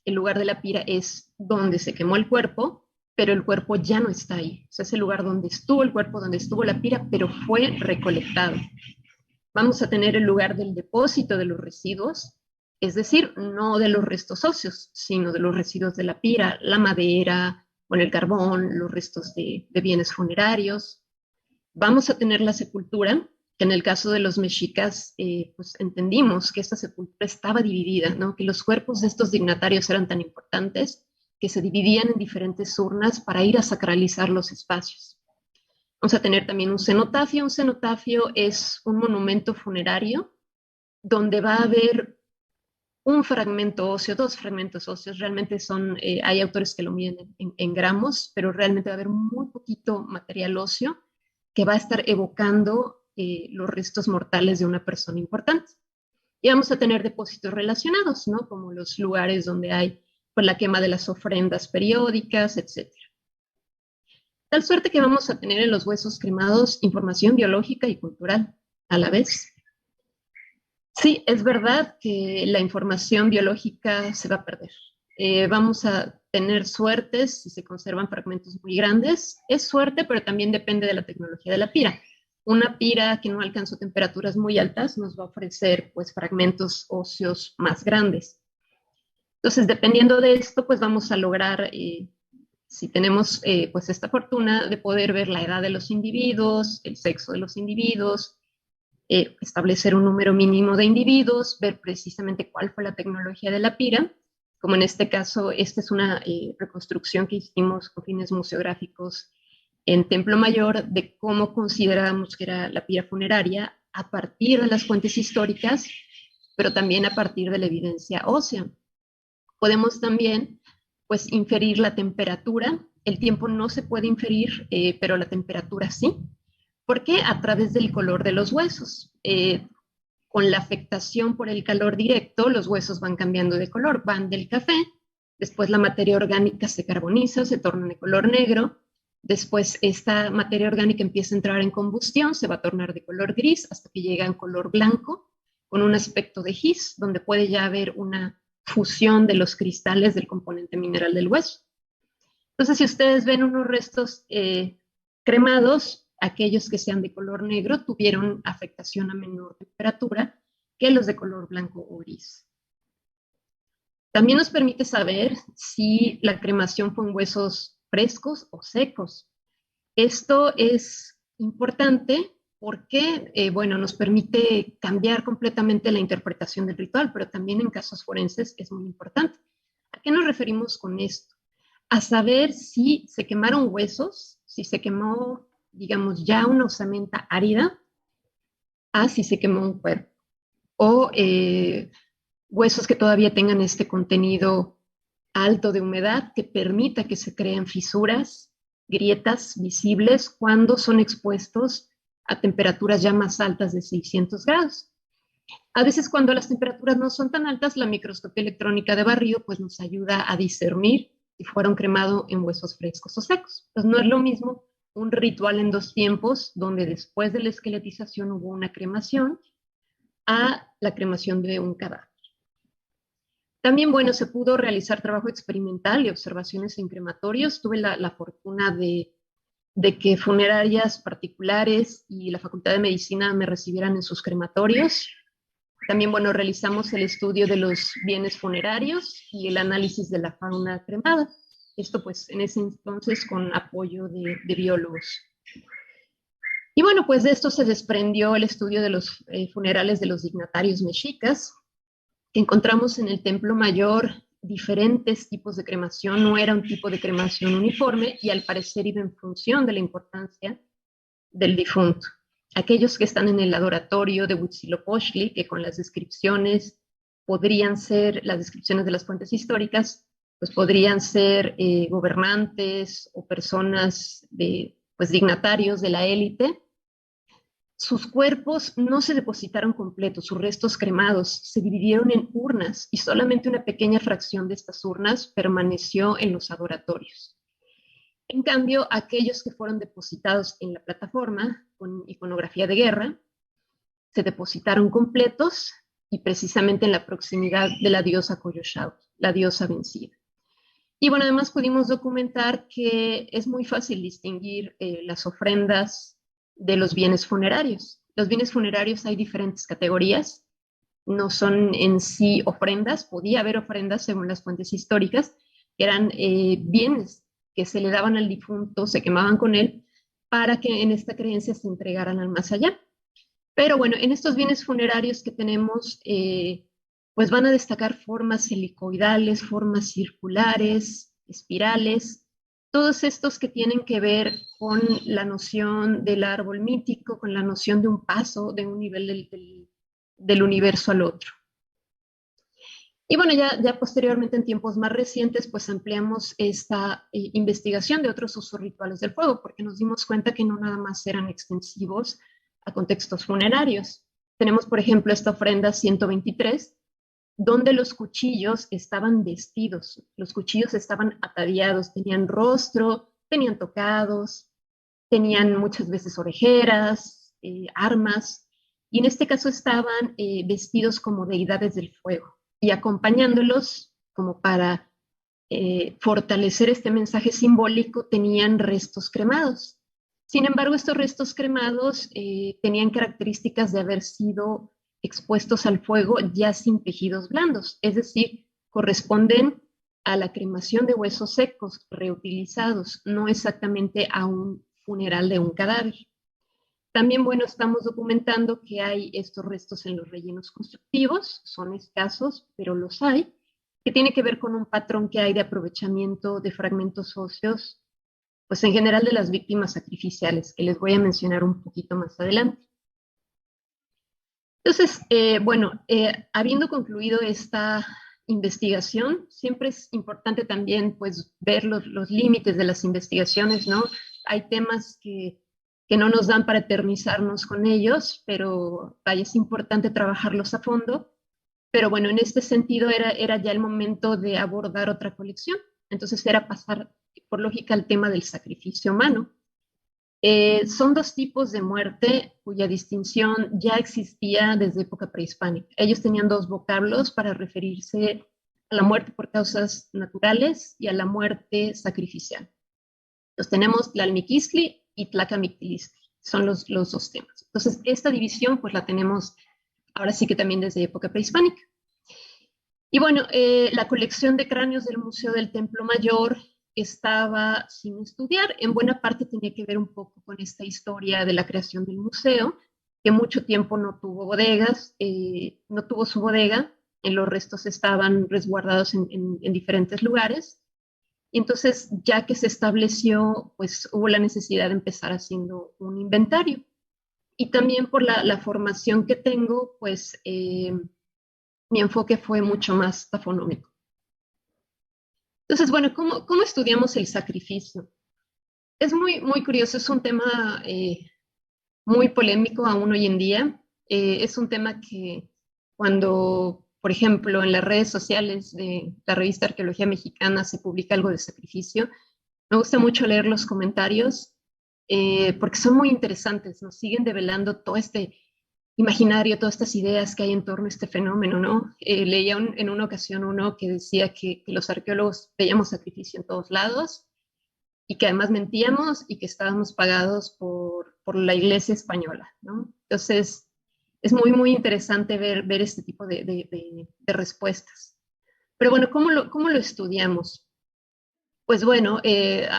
El lugar de la pira es donde se quemó el cuerpo, pero el cuerpo ya no está ahí. O sea, es el lugar donde estuvo el cuerpo, donde estuvo la pira, pero fue recolectado. Vamos a tener el lugar del depósito de los residuos, es decir, no de los restos óseos, sino de los residuos de la pira, la madera, bueno, el carbón, los restos de bienes funerarios. Vamos a tener la sepultura, que en el caso de los mexicas, pues entendimos que esta sepultura estaba dividida, ¿no? Que los cuerpos de estos dignatarios eran tan importantes que se dividían en diferentes urnas para ir a sacralizar los espacios. Vamos a tener también un cenotafio. Un cenotafio es un monumento funerario donde va a haber un fragmento óseo, dos fragmentos óseos. Realmente son, hay autores que lo miden en gramos, pero realmente va a haber muy poquito material óseo que va a estar evocando los restos mortales de una persona importante. Y vamos a tener depósitos relacionados, ¿no? Como los lugares donde hay pues, la quema de las ofrendas periódicas, etc. Tal suerte que vamos a tener en los huesos cremados información biológica y cultural a la vez. Sí, es verdad que la información biológica se va a perder. Vamos a tener suertes si se conservan fragmentos muy grandes. Es suerte, pero también depende de la tecnología de la pira. Una pira que no alcanzó temperaturas muy altas nos va a ofrecer pues, fragmentos óseos más grandes. Entonces, dependiendo de esto, pues vamos a lograr, si tenemos pues esta fortuna de poder ver la edad de los individuos, el sexo de los individuos, establecer un número mínimo de individuos, ver precisamente cuál fue la tecnología de la pira. Como en este caso, esta es una reconstrucción que hicimos con fines museográficos en Templo Mayor de cómo considerábamos que era la pira funeraria a partir de las fuentes históricas, pero también a partir de la evidencia ósea. Podemos también pues, inferir la temperatura. El tiempo no se puede inferir, pero la temperatura sí. ¿Por qué? A través del color de los huesos. Con la afectación por el calor directo, los huesos van cambiando de color, van del café, después la materia orgánica se carboniza, se torna de color negro, después esta materia orgánica empieza a entrar en combustión, se va a tornar de color gris hasta que llega en color blanco, con un aspecto de gis, donde puede ya haber una fusión de los cristales del componente mineral del hueso. Entonces, si ustedes ven unos restos cremados, aquellos que sean de color negro tuvieron afectación a menor temperatura que los de color blanco o gris. También nos permite saber si la cremación fue en huesos frescos o secos. Esto es importante porque, bueno, nos permite cambiar completamente la interpretación del ritual, pero también en casos forenses es muy importante. ¿A qué nos referimos con esto? A saber si se quemaron huesos, si se quemó digamos, ya una osamenta árida, a si se quemó un cuerpo. O huesos que todavía tengan este contenido alto de humedad que permita que se creen fisuras, grietas visibles cuando son expuestos a temperaturas ya más altas de 600 grados. A veces cuando las temperaturas no son tan altas, la microscopía electrónica de barrido pues, nos ayuda a discernir si fueron cremados en huesos frescos o secos. Pues no es lo mismo un ritual en dos tiempos, donde después de la esqueletización hubo una cremación, a la cremación de un cadáver. También, bueno, se pudo realizar trabajo experimental y observaciones en crematorios. Tuve la fortuna de que funerarias particulares y la Facultad de Medicina me recibieran en sus crematorios. También, bueno, realizamos el estudio de los bienes funerarios y el análisis de la fauna cremada. Esto, pues, en ese entonces con apoyo de biólogos. Y bueno, pues de esto se desprendió el estudio de los funerales de los dignatarios mexicas. Encontramos en el Templo Mayor diferentes tipos de cremación, no era un tipo de cremación uniforme y al parecer iba en función de la importancia del difunto. Aquellos que están en el adoratorio de Huitzilopochtli, que con las descripciones podrían ser, las descripciones de las fuentes históricas, pues podrían ser gobernantes o personas pues dignatarios de la élite. Sus cuerpos no se depositaron completos, sus restos cremados se dividieron en urnas y solamente una pequeña fracción de estas urnas permaneció en los adoratorios. En cambio, aquellos que fueron depositados en la plataforma con iconografía de guerra se depositaron completos y precisamente en la proximidad de la diosa Coyolxauhqui, la diosa vencida. Y bueno, además pudimos documentar que es muy fácil distinguir las ofrendas de los bienes funerarios. Los bienes funerarios hay diferentes categorías, no son en sí ofrendas, podía haber ofrendas según las fuentes históricas, que eran bienes que se le daban al difunto, se quemaban con él, para que en esta creencia se entregaran al más allá. Pero bueno, en estos bienes funerarios que tenemos, pues van a destacar formas helicoidales, formas circulares, espirales, todos estos que tienen que ver con la noción del árbol mítico, con la noción de un paso de un nivel del universo al otro. Y bueno, ya posteriormente, en tiempos más recientes, pues ampliamos esta investigación de otros usos rituales del fuego, porque nos dimos cuenta que no nada más eran extensivos a contextos funerarios. Tenemos, por ejemplo, esta ofrenda 123, donde los cuchillos estaban vestidos, los cuchillos estaban ataviados, tenían rostro, tenían tocados, tenían muchas veces orejeras, armas, y en este caso estaban vestidos como deidades del fuego, y acompañándolos como para fortalecer este mensaje simbólico, tenían restos cremados. Sin embargo, estos restos cremados tenían características de haber sido expuestos al fuego ya sin tejidos blandos, es decir, corresponden a la cremación de huesos secos reutilizados, no exactamente a un funeral de un cadáver. También, bueno, estamos documentando que hay estos restos en los rellenos constructivos, son escasos, pero los hay, que tiene que ver con un patrón que hay de aprovechamiento de fragmentos óseos, pues en general de las víctimas sacrificiales, que les voy a mencionar un poquito más adelante. Entonces, bueno, habiendo concluido esta investigación, siempre es importante también pues ver los límites de las investigaciones, ¿no? Hay temas que no nos dan para eternizarnos con ellos, pero vaya, es importante trabajarlos a fondo. Pero bueno, en este sentido era ya el momento de abordar otra colección. Entonces era pasar, por lógica, al tema del sacrificio humano. Son dos tipos de muerte cuya distinción ya existía desde época prehispánica. Ellos tenían dos vocablos para referirse a la muerte por causas naturales y a la muerte sacrificial. Los tenemos Tlalmiquistli y Tlacamictilistli, son los dos temas. Entonces, esta división pues la tenemos ahora sí que también desde época prehispánica. Y bueno, la colección de cráneos del Museo del Templo Mayor estaba sin estudiar, en buena parte tenía que ver un poco con esta historia de la creación del museo, que mucho tiempo no tuvo bodegas, no tuvo su bodega, los restos estaban resguardados en diferentes lugares, y entonces ya que se estableció, pues hubo la necesidad de empezar haciendo un inventario. Y también por la formación que tengo, pues mi enfoque fue mucho más tafonómico. Entonces, bueno, ¿cómo estudiamos el sacrificio? Es muy curioso, es un tema muy polémico aún hoy en día. Es un tema que cuando, por ejemplo, en las redes sociales de la revista Arqueología Mexicana se publica algo de sacrificio, me gusta mucho leer los comentarios porque son muy interesantes, nos siguen develando todo este imaginario, todas estas ideas que hay en torno a este fenómeno, ¿no? Leía en una ocasión uno que decía que los arqueólogos veíamos sacrificio en todos lados y que además mentíamos y que estábamos pagados por la Iglesia española, ¿no? Entonces, es muy, muy interesante ver este tipo de respuestas. Pero bueno, ¿cómo lo estudiamos? Pues bueno,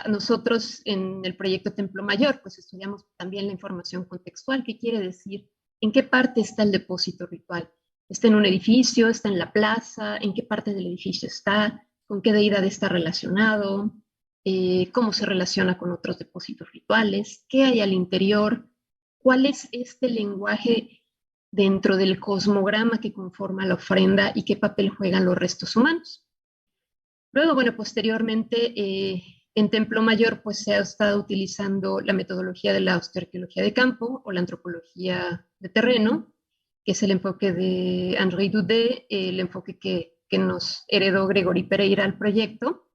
nosotros en el proyecto Templo Mayor, pues estudiamos también la información contextual. ¿Qué quiere decir? ¿En qué parte está el depósito ritual? ¿Está en un edificio? ¿Está en la plaza? ¿En qué parte del edificio está? ¿Con qué deidad está relacionado? ¿Cómo se relaciona con otros depósitos rituales? ¿Qué hay al interior? ¿Cuál es este lenguaje dentro del cosmograma que conforma la ofrenda y qué papel juegan los restos humanos? Luego, bueno, posteriormente en Templo Mayor pues se ha estado utilizando la metodología de la osteoarqueología de campo o la antropología de terreno, que es el enfoque de Henri Daudet, el enfoque que nos heredó Gregory Pereira al proyecto.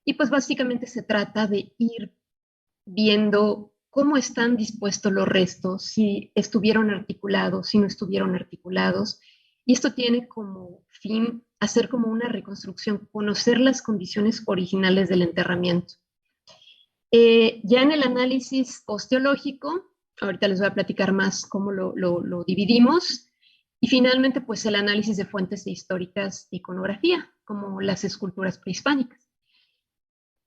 Y pues básicamente se trata de ir viendo cómo están dispuestos los restos, si estuvieron articulados, si no estuvieron articulados. Y esto tiene como fin hacer como una reconstrucción, conocer las condiciones originales del enterramiento. Ya en el análisis osteológico, ahorita les voy a platicar más cómo lo dividimos, y finalmente pues el análisis de fuentes históricas de iconografía, como las esculturas prehispánicas.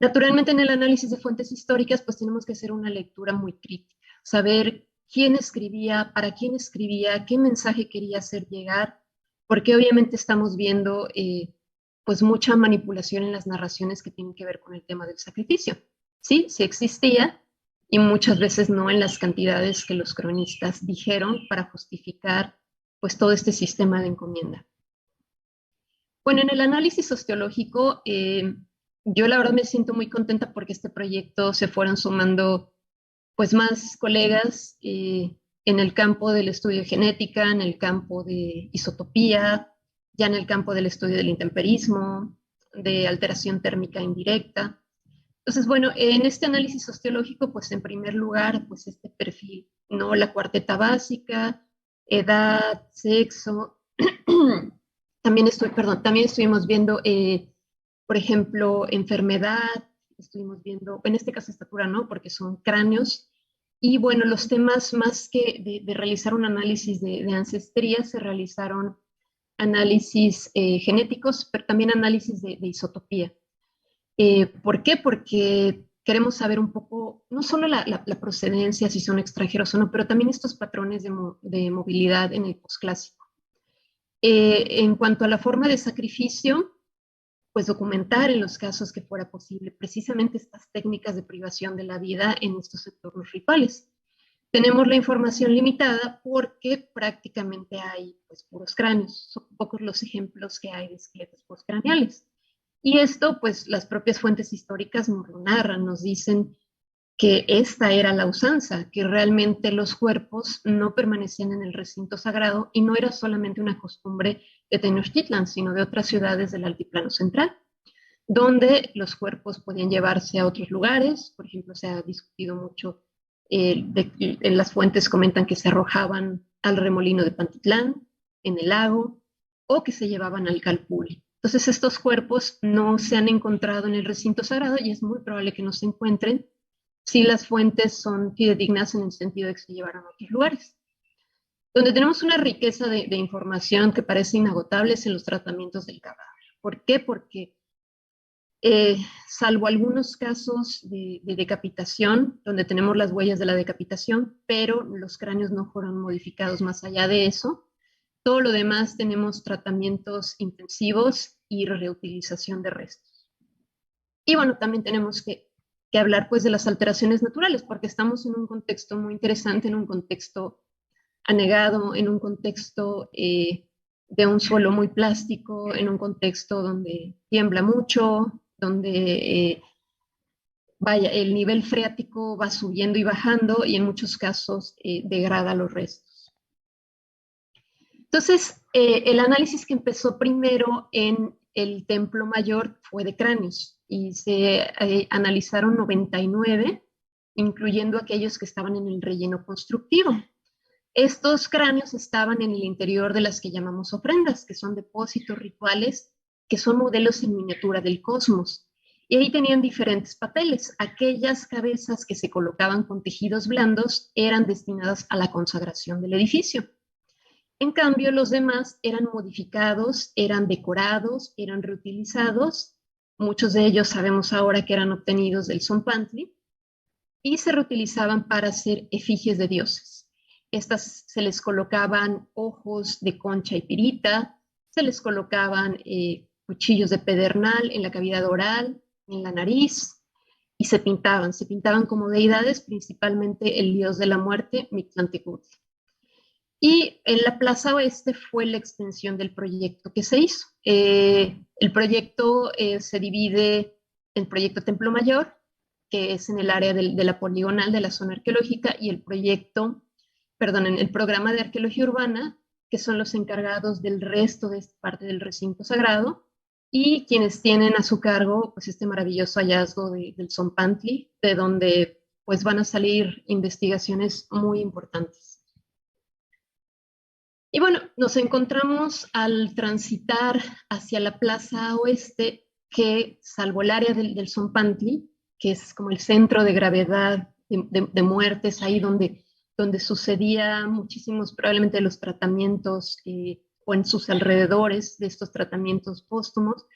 Naturalmente en el análisis de fuentes históricas pues tenemos que hacer una lectura muy crítica, saber quién escribía, para quién escribía, qué mensaje quería hacer llegar, porque obviamente estamos viendo pues mucha manipulación en las narraciones que tienen que ver con el tema del sacrificio. Sí, sí existía, y muchas veces no en las cantidades que los cronistas dijeron para justificar pues todo este sistema de encomienda. Bueno, en el análisis osteológico, yo la verdad me siento muy contenta porque este proyecto se fueron sumando pues más colegas en el campo del estudio de genética, en el campo de isotopía, ya en el campo del estudio del intemperismo, de alteración térmica indirecta. Entonces, bueno, en este análisis osteológico, pues en primer lugar, pues este perfil, ¿no? La cuarteta básica, edad, sexo. También estuvimos viendo, por ejemplo, enfermedad, estuvimos viendo, en este caso estatura, ¿no? Porque son cráneos. Y bueno, los temas más que de realizar un análisis de ancestría, se realizaron análisis genéticos, pero también análisis de isotopía. ¿Por qué? Porque queremos saber un poco, no solo la procedencia, si son extranjeros o no, pero también estos patrones de movilidad en el posclásico. En cuanto a la forma de sacrificio, pues documentar en los casos que fuera posible precisamente estas técnicas de privación de la vida en estos entornos rituales. Tenemos la información limitada porque prácticamente hay pues puros cráneos, son pocos los ejemplos que hay de esqueletos postcraneales. Y esto pues las propias fuentes históricas nos lo narran, nos dicen que esta era la usanza, que realmente los cuerpos no permanecían en el recinto sagrado y no era solamente una costumbre de Tenochtitlan, sino de otras ciudades del altiplano central, donde los cuerpos podían llevarse a otros lugares. Por ejemplo, se ha discutido mucho, en las fuentes comentan que se arrojaban al remolino de Pantitlán, en el lago, o que se llevaban al Calpulli. Entonces estos cuerpos no se han encontrado en el recinto sagrado y es muy probable que no se encuentren si las fuentes son fidedignas en el sentido de que se llevaron a otros lugares. Donde tenemos una riqueza de información que parece inagotable es en los tratamientos del cadáver. ¿Por qué? Porque salvo algunos casos de decapitación, donde tenemos las huellas de la decapitación, pero los cráneos no fueron modificados más allá de eso, todo lo demás tenemos tratamientos intensivos y reutilización de restos. Y bueno, también tenemos que hablar pues de las alteraciones naturales, porque estamos en un contexto muy interesante, en un contexto anegado, en un contexto de un suelo muy plástico, en un contexto donde tiembla mucho, donde el nivel freático va subiendo y bajando y en muchos casos degrada los restos. Entonces, el análisis que empezó primero en el Templo Mayor fue de cráneos y se analizaron 99, incluyendo aquellos que estaban en el relleno constructivo. Estos cráneos estaban en el interior de las que llamamos ofrendas, que son depósitos rituales, que son modelos en miniatura del cosmos. Y ahí tenían diferentes papeles. Aquellas cabezas que se colocaban con tejidos blandos eran destinadas a la consagración del edificio. En cambio, los demás eran modificados, eran decorados, eran reutilizados. Muchos de ellos sabemos ahora que eran obtenidos del Tzompantli y se reutilizaban para hacer efigies de dioses. Estas se les colocaban ojos de concha y pirita, se les colocaban cuchillos de pedernal en la cavidad oral, en la nariz, y se pintaban como deidades, principalmente el dios de la muerte, Mictlantecutli. Y en la Plaza Oeste fue la extensión del proyecto que se hizo. El proyecto se divide en proyecto Templo Mayor, que es en el área de la poligonal de la zona arqueológica, y el programa de arqueología urbana, que son los encargados del resto de esta parte del recinto sagrado, y quienes tienen a su cargo pues, este maravilloso hallazgo del Tzompantli, de donde pues, van a salir investigaciones muy importantes. Y bueno, nos encontramos al transitar hacia la Plaza Oeste, que salvo el área del Tzompantli, que es como el centro de gravedad de muertes, ahí donde sucedía muchísimos probablemente los tratamientos o en sus alrededores de estos tratamientos póstumos,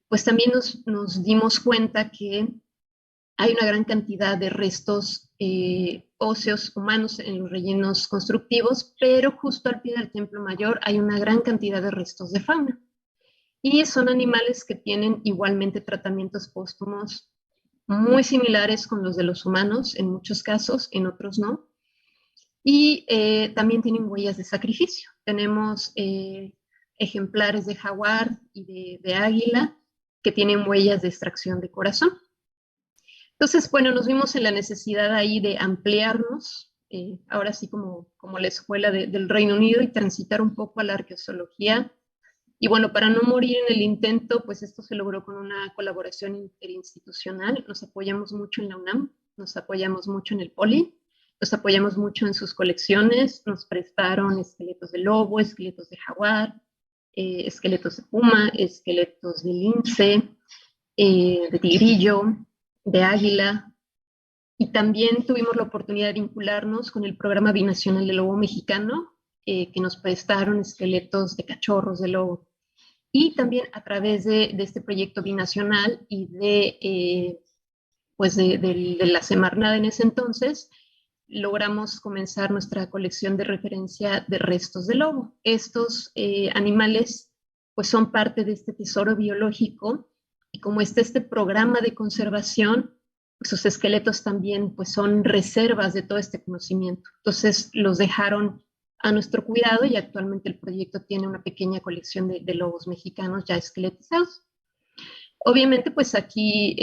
pues también nos dimos cuenta que hay una gran cantidad de restos óseos humanos en los rellenos constructivos, pero justo al pie del Templo Mayor hay una gran cantidad de restos de fauna. Y son animales que tienen igualmente tratamientos póstumos muy similares con los de los humanos, en muchos casos, en otros no. Y también tienen huellas de sacrificio. Tenemos ejemplares de jaguar y de águila que tienen huellas de extracción de corazón. Entonces, bueno, nos vimos en la necesidad ahí de ampliarnos, ahora sí como la escuela del Reino Unido, y transitar un poco a la arqueología. Y bueno, para no morir en el intento, pues esto se logró con una colaboración interinstitucional. Nos apoyamos mucho en la UNAM, nos apoyamos mucho en el Poli, nos apoyamos mucho en sus colecciones, nos prestaron esqueletos de lobo, esqueletos de jaguar, esqueletos de puma, esqueletos de lince, de tigrillo, de águila, y también tuvimos la oportunidad de vincularnos con el programa binacional de lobo mexicano, que nos prestaron esqueletos de cachorros de lobo. Y también a través de este proyecto binacional y de la Semarnat en ese entonces, logramos comenzar nuestra colección de referencia de restos de lobo. Estos animales pues son parte de este tesoro biológico, y como está este programa de conservación, pues sus esqueletos también pues son reservas de todo este conocimiento. Entonces los dejaron a nuestro cuidado, y actualmente el proyecto tiene una pequeña colección de lobos mexicanos ya esqueletizados. Obviamente pues aquí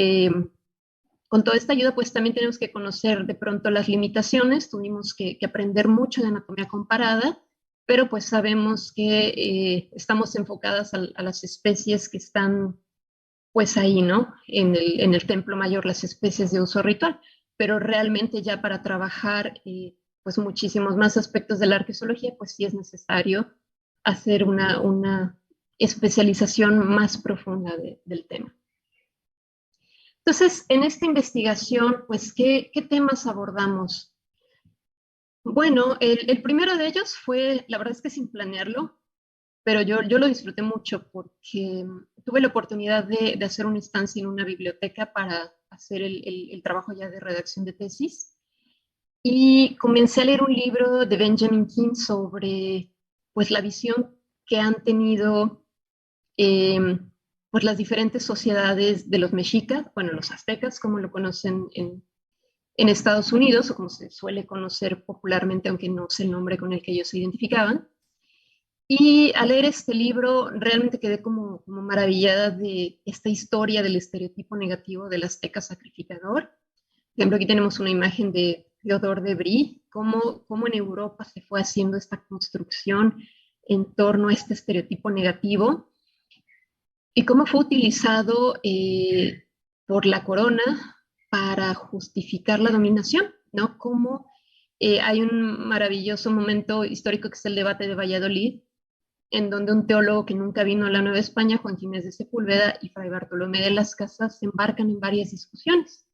con toda esta ayuda pues también tenemos que conocer de pronto las limitaciones, tuvimos que aprender mucho de anatomía comparada, pero pues sabemos que estamos enfocadas a las especies que están pues ahí, ¿no? En el Templo Mayor, las especies de uso ritual, pero realmente ya para trabajar pues muchísimos más aspectos de la arqueología, pues sí es necesario hacer una especialización más profunda del tema. Entonces, en esta investigación, pues, ¿qué temas abordamos? Bueno, el primero de ellos fue, la verdad es que sin planearlo, pero yo lo disfruté mucho porque tuve la oportunidad de hacer una estancia en una biblioteca para hacer el trabajo ya de redacción de tesis, y comencé a leer un libro de Benjamin King sobre pues, la visión que han tenido pues, las diferentes sociedades de los mexicas, bueno, los aztecas, como lo conocen en Estados Unidos, o como se suele conocer popularmente, aunque no sé el nombre con el que ellos se identificaban. Y al leer este libro realmente quedé como maravillada de esta historia del estereotipo negativo del azteca sacrificador. Por ejemplo, aquí tenemos una imagen de Theodore de Brie, cómo en Europa se fue haciendo esta construcción en torno a este estereotipo negativo, y cómo fue utilizado por la corona para justificar la dominación, ¿no? Cómo Hay un maravilloso momento histórico que es el debate de Valladolid, en donde un teólogo que nunca vino a la Nueva España, Juan Ginés de Sepúlveda, y Fray Bartolomé de las Casas se embarcan en varias discusiones.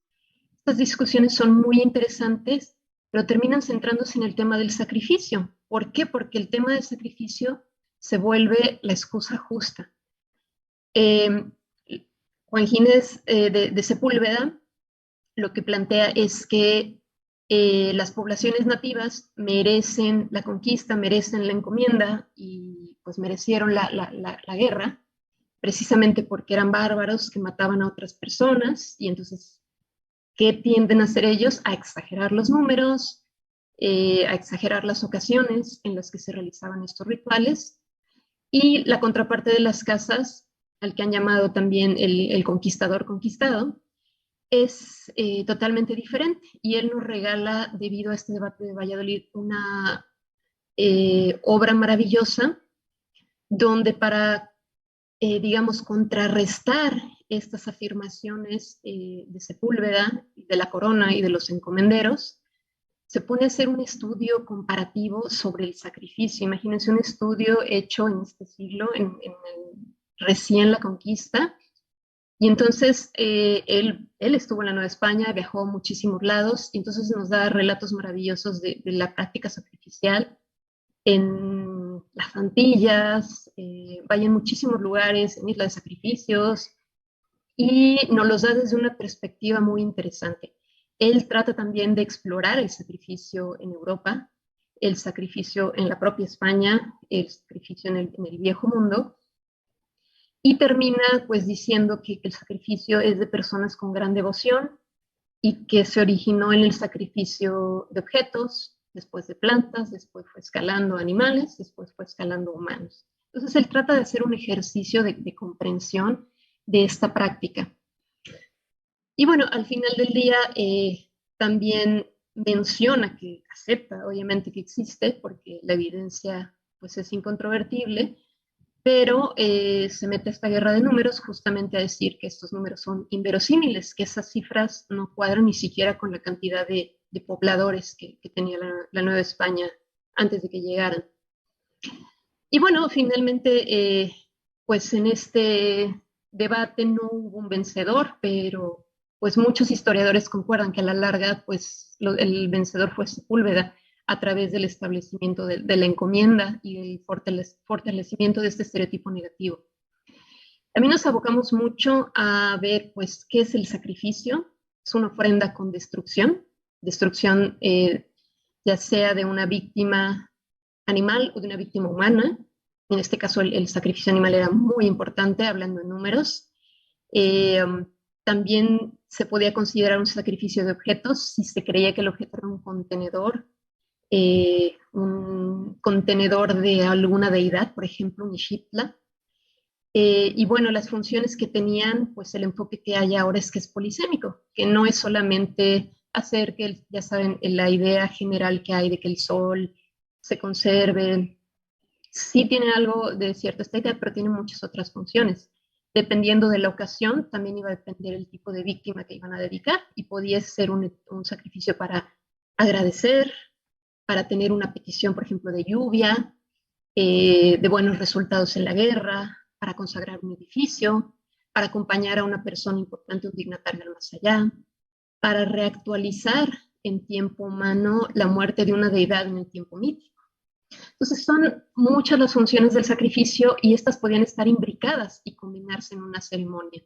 Estas discusiones son muy interesantes, pero terminan centrándose en el tema del sacrificio. ¿Por qué? Porque el tema del sacrificio se vuelve la excusa justa. Juan Ginés de Sepúlveda lo que plantea es que las poblaciones nativas merecen la conquista, merecen la encomienda y pues merecieron la guerra, precisamente porque eran bárbaros que mataban a otras personas. Y entonces, ¿qué tienden a hacer ellos? A exagerar los números, a exagerar las ocasiones en las que se realizaban estos rituales. Y la contraparte de las casas, al que han llamado también el conquistador conquistado, es totalmente diferente, y él nos regala, debido a este debate de Valladolid, una obra maravillosa, donde para, digamos, contrarrestar estas afirmaciones de Sepúlveda, de la corona y de los encomenderos, se pone a hacer un estudio comparativo sobre el sacrificio. Imagínense un estudio hecho en este siglo, recién la conquista. Y entonces él estuvo en la Nueva España, viajó a muchísimos lados, y entonces nos da relatos maravillosos de la práctica sacrificial en las Antillas, vaya en muchísimos lugares, en Isla de Sacrificios, y nos los da desde una perspectiva muy interesante. Él trata también de explorar el sacrificio en Europa, el sacrificio en la propia España, el sacrificio en el viejo mundo, y termina pues diciendo que el sacrificio es de personas con gran devoción y que se originó en el sacrificio de objetos, después de plantas, después fue escalando animales, después fue escalando humanos. Entonces él trata de hacer un ejercicio de comprensión de esta práctica. Y bueno, al final del día también menciona que acepta, obviamente, que existe, porque la evidencia pues es incontrovertible, pero se mete a esta guerra de números justamente a decir que estos números son inverosímiles, que esas cifras no cuadran ni siquiera con la cantidad de pobladores que tenía la Nueva España antes de que llegaran. Y bueno, finalmente, pues en este debate no hubo un vencedor, pero pues muchos historiadores concuerdan que a la larga pues el vencedor fue Sepúlveda, a través del establecimiento de la encomienda y el fortalecimiento de este estereotipo negativo. También nos abocamos mucho a ver, pues, qué es el sacrificio. Es una ofrenda con destrucción, ya sea de una víctima animal o de una víctima humana. En este caso, el sacrificio animal era muy importante, hablando en números. También se podía considerar un sacrificio de objetos si se creía que el objeto era un contenedor de alguna deidad, por ejemplo, un Ixitla. Y bueno, las funciones que tenían, pues el enfoque que hay ahora es que es polisémico, que no es solamente hacer que, ya saben, la idea general que hay de que el sol se conserve, sí tiene algo de cierto esta idea, pero tiene muchas otras funciones. Dependiendo de la ocasión, también iba a depender el tipo de víctima que iban a dedicar, y podía ser un sacrificio para agradecer, para tener una petición, por ejemplo, de lluvia, de buenos resultados en la guerra, para consagrar un edificio, para acompañar a una persona importante, un dignatario al más allá, para reactualizar en tiempo humano la muerte de una deidad en el tiempo mítico. Entonces son muchas las funciones del sacrificio, y estas podían estar imbricadas y combinarse en una ceremonia.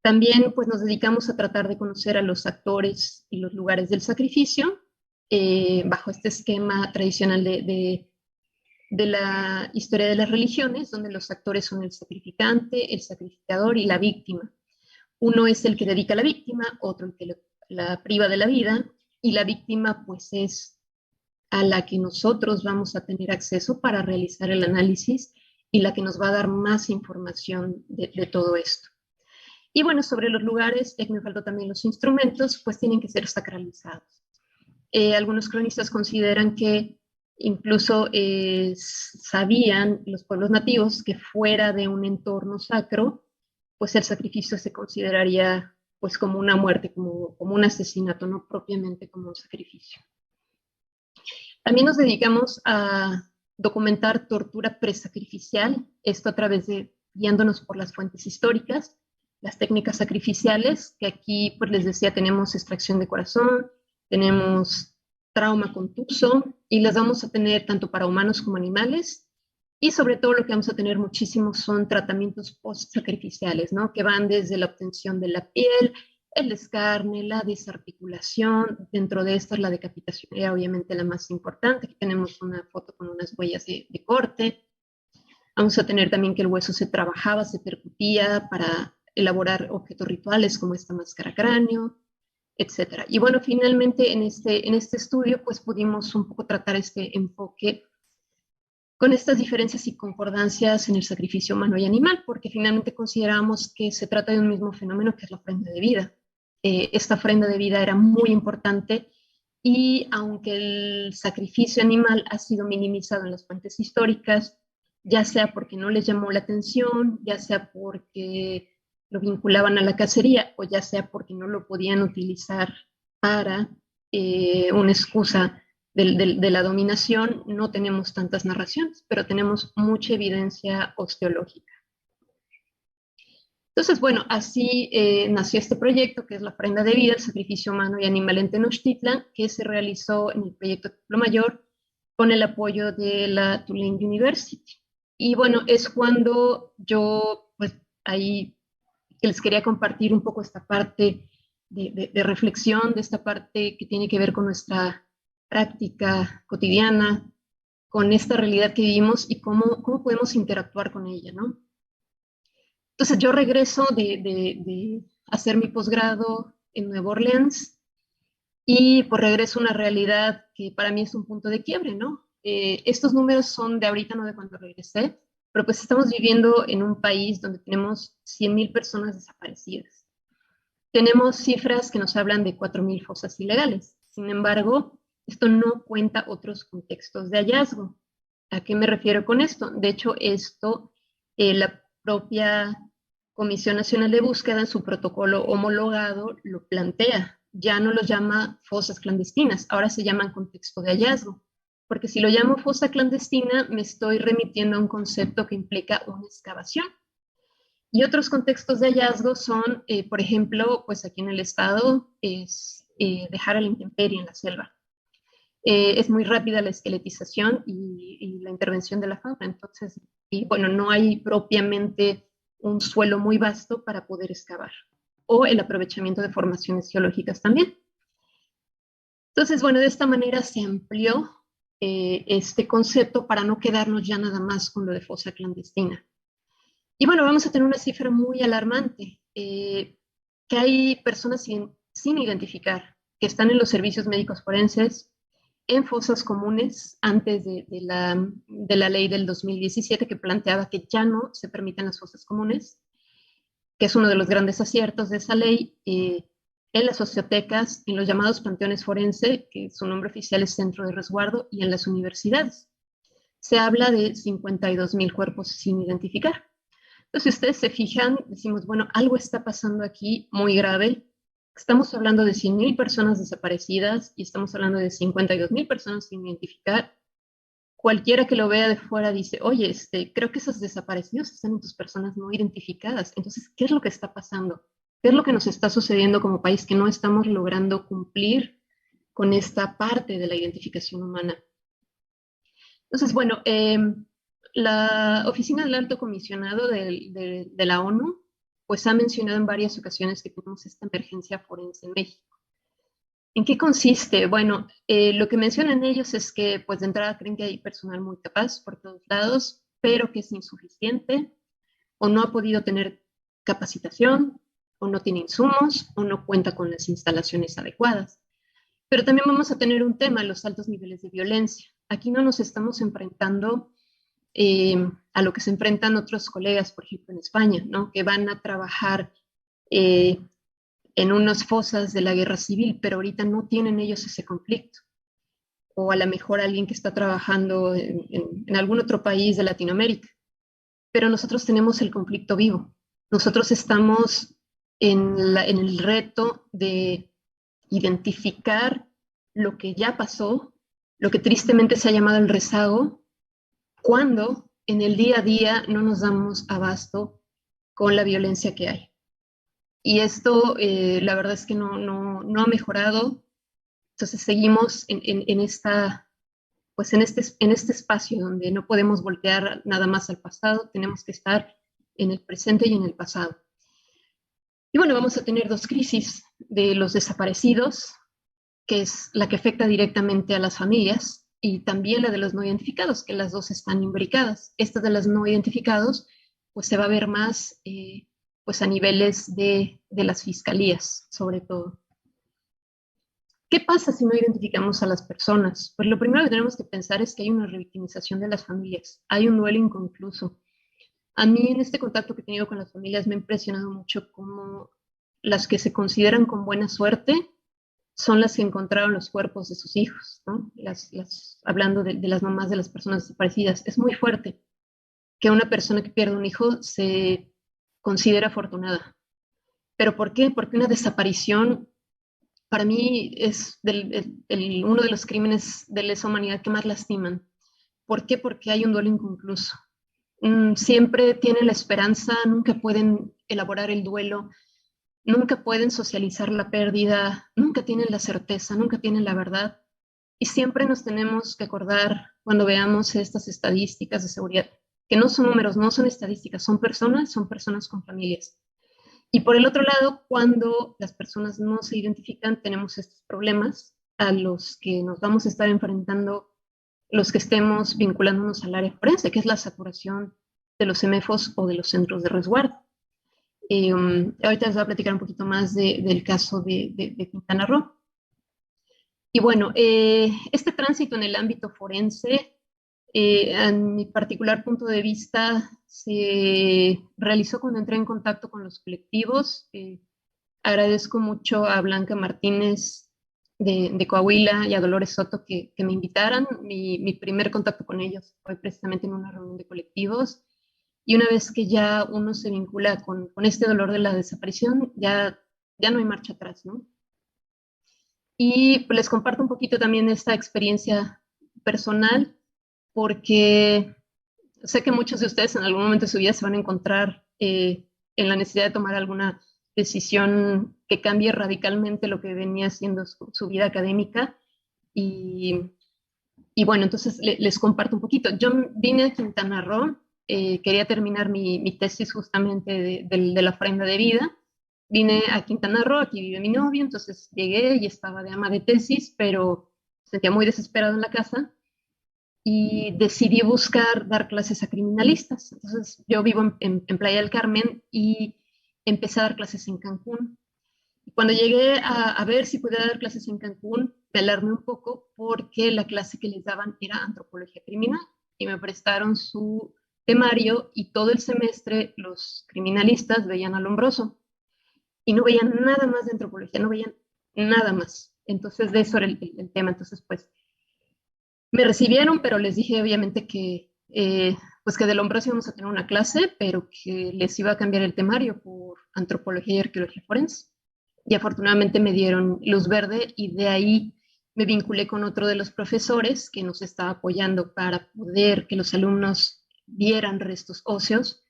También pues nos dedicamos a tratar de conocer a los actores y los lugares del sacrificio, bajo este esquema tradicional de la historia de las religiones, donde los actores son el sacrificante, el sacrificador y la víctima. Uno es el que dedica a la víctima, otro el que la priva de la vida, y la víctima pues es a la que nosotros vamos a tener acceso para realizar el análisis, y la que nos va a dar más información de todo esto. Y bueno, sobre los lugares, ya que me faltó también los instrumentos, pues tienen que ser sacralizados. Algunos cronistas consideran que incluso sabían los pueblos nativos que fuera de un entorno sacro, pues el sacrificio se consideraría pues como una muerte, como un asesinato, no propiamente como un sacrificio. También nos dedicamos a documentar tortura presacrificial, esto a través de guiándonos por las fuentes históricas, las técnicas sacrificiales, que aquí, pues les decía, tenemos extracción de corazón, tenemos trauma contuso, y las vamos a tener tanto para humanos como animales, y sobre todo lo que vamos a tener muchísimo son tratamientos post-sacrificiales, ¿no? Que van desde la obtención de la piel, el descarne, la desarticulación, dentro de estas la decapitación era obviamente la más importante. Aquí tenemos una foto con unas huellas de corte. Vamos a tener también que el hueso se trabajaba, se percutía para elaborar objetos rituales como esta máscara cráneo, etc. Y bueno, finalmente en este estudio pues pudimos un poco tratar este enfoque con estas diferencias y concordancias en el sacrificio humano y animal, porque finalmente consideramos que se trata de un mismo fenómeno que es la ofrenda de vida. Esta ofrenda de vida era muy importante y aunque el sacrificio animal ha sido minimizado en las fuentes históricas, ya sea porque no les llamó la atención, ya sea porque lo vinculaban a la cacería o ya sea porque no lo podían utilizar para una excusa de la dominación, no tenemos tantas narraciones, pero tenemos mucha evidencia osteológica. Entonces, bueno, así nació este proyecto, que es la ofrenda de vida, el sacrificio humano y animal en Tenochtitlan, que se realizó en el proyecto Templo Mayor con el apoyo de la Tulane University. Y bueno, es cuando yo, pues ahí les quería compartir un poco esta parte de reflexión, de esta parte que tiene que ver con nuestra práctica cotidiana, con esta realidad que vivimos y cómo podemos interactuar con ella, ¿no? Entonces yo regreso de hacer mi posgrado en Nueva Orleans y pues regreso a una realidad que para mí es un punto de quiebre, ¿no? Estos números son de ahorita, no de cuando regresé, pero pues estamos viviendo en un país donde tenemos 100,000 personas desaparecidas. Tenemos cifras que nos hablan de 4,000 fosas ilegales. Sin embargo, esto no cuenta otros contextos de hallazgo. ¿A qué me refiero con esto? De hecho, esto, la propia Comisión Nacional de Búsqueda en su protocolo homologado lo plantea. Ya no los llama fosas clandestinas, ahora se llaman contexto de hallazgo. Porque si lo llamo fosa clandestina, me estoy remitiendo a un concepto que implica una excavación. Y otros contextos de hallazgo son, por ejemplo, pues aquí en el estado, es dejar a la intemperie en la selva. Es muy rápida la esqueletización y la intervención de la fauna. Entonces, y bueno, no hay propiamente un suelo muy vasto para poder excavar. O el aprovechamiento de formaciones geológicas también. Entonces, bueno, de esta manera se amplió este concepto para no quedarnos ya nada más con lo de fosa clandestina. Y bueno, vamos a tener una cifra muy alarmante, que hay personas sin identificar, que están en los servicios médicos forenses, en fosas comunes, antes de la ley del 2017 que planteaba que ya no se permiten las fosas comunes, que es uno de los grandes aciertos de esa ley, en las sociotecas, en los llamados panteones forense, que su nombre oficial es Centro de Resguardo, y en las universidades. Se habla de 52,000 cuerpos sin identificar. Entonces, si ustedes se fijan, decimos, bueno, algo está pasando aquí muy grave. Estamos hablando de 100,000 personas desaparecidas y estamos hablando de 52,000 personas sin identificar. Cualquiera que lo vea de fuera dice, oye, creo que esos desaparecidos están en tus personas no identificadas. Entonces, ¿qué es lo que está pasando? ¿Qué es lo que nos está sucediendo como país que no estamos logrando cumplir con esta parte de la identificación humana? Entonces, bueno, la Oficina del Alto Comisionado de la ONU pues ha mencionado en varias ocasiones que tenemos esta emergencia forense en México. ¿En qué consiste? Bueno, lo que mencionan ellos es que pues de entrada creen que hay personal muy capaz por todos lados, pero que es insuficiente o no ha podido tener capacitación o no tiene insumos o no cuenta con las instalaciones adecuadas. Pero también vamos a tener un tema, los altos niveles de violencia. Aquí no nos estamos enfrentando a lo que se enfrentan otros colegas, por ejemplo en España, ¿no? Que van a trabajar en unas fosas de la guerra civil, pero ahorita no tienen ellos ese conflicto. O a lo mejor alguien que está trabajando en algún otro país de Latinoamérica. Pero nosotros tenemos el conflicto vivo. Nosotros estamos en el reto de identificar lo que ya pasó, lo que tristemente se ha llamado el rezago, cuando en el día a día no nos damos abasto con la violencia que hay. Y esto, la verdad es que no ha mejorado. Entonces seguimos en este espacio donde no podemos voltear nada más al pasado, tenemos que estar en el presente y en el pasado. Y bueno, vamos a tener dos crisis de los desaparecidos, que es la que afecta directamente a las familias, y también la de los no identificados, que las dos están imbricadas. Esta de los no identificados, pues se va a ver más pues a niveles de las fiscalías, sobre todo. ¿Qué pasa si no identificamos a las personas? Pues lo primero que tenemos que pensar es que hay una revictimización de las familias, hay un duelo inconcluso. A mí en este contacto que he tenido con las familias me ha impresionado mucho cómo las que se consideran con buena suerte son las que encontraron los cuerpos de sus hijos, ¿no? Hablando de las mamás de las personas desaparecidas. Es muy fuerte que una persona que pierde un hijo se considera afortunada. ¿Pero por qué? Porque una desaparición para mí es uno de los crímenes de lesa humanidad que más lastiman. ¿Por qué? Porque hay un duelo inconcluso. Siempre tienen la esperanza, nunca pueden elaborar el duelo, nunca pueden socializar la pérdida, nunca tienen la certeza, nunca tienen la verdad. Y siempre nos tenemos que acordar cuando veamos estas estadísticas de seguridad, que no son números, no son estadísticas, son personas con familias. Y por el otro lado, cuando las personas no se identifican, tenemos estos problemas a los que nos vamos a estar enfrentando los que estemos vinculándonos al área forense, que es la saturación de los CEMEFOS o de los centros de resguardo. Ahorita les voy a platicar un poquito más del caso de Quintana Roo. Y bueno, este tránsito en el ámbito forense, en mi particular punto de vista, se realizó cuando entré en contacto con los colectivos. Agradezco mucho a Blanca Martínez de Coahuila y a Dolores Soto que me invitaran. Mi primer contacto con ellos fue precisamente en una reunión de colectivos. Y una vez que ya uno se vincula con este dolor de la desaparición, ya no hay marcha atrás, ¿no? Y pues les comparto un poquito también esta experiencia personal, porque sé que muchos de ustedes en algún momento de su vida se van a encontrar en la necesidad de tomar alguna decisión que cambie radicalmente lo que venía siendo su vida académica. Y bueno, entonces les comparto un poquito. Yo vine a Quintana Roo, quería terminar mi tesis justamente de la ofrenda de vida. Vine a Quintana Roo, aquí vive mi novio, entonces llegué y estaba de ama de tesis, pero sentía muy desesperado en la casa y decidí buscar dar clases a criminalistas. Entonces yo vivo en Playa del Carmen y empecé a dar clases en Cancún. Cuando llegué a ver si podía dar clases en Cancún, me alarmé un poco porque la clase que les daban era antropología criminal y me prestaron su temario y todo el semestre los criminalistas veían a Lombroso y no veían nada más de antropología, no veían nada más. Entonces de eso era el tema. Entonces pues me recibieron, pero les dije obviamente que pues que de Lombroso íbamos a tener una clase, pero que les iba a cambiar el temario por antropología y arqueología forense. Y afortunadamente me dieron luz verde y de ahí me vinculé con otro de los profesores que nos estaba apoyando para poder que los alumnos vieran restos óseos.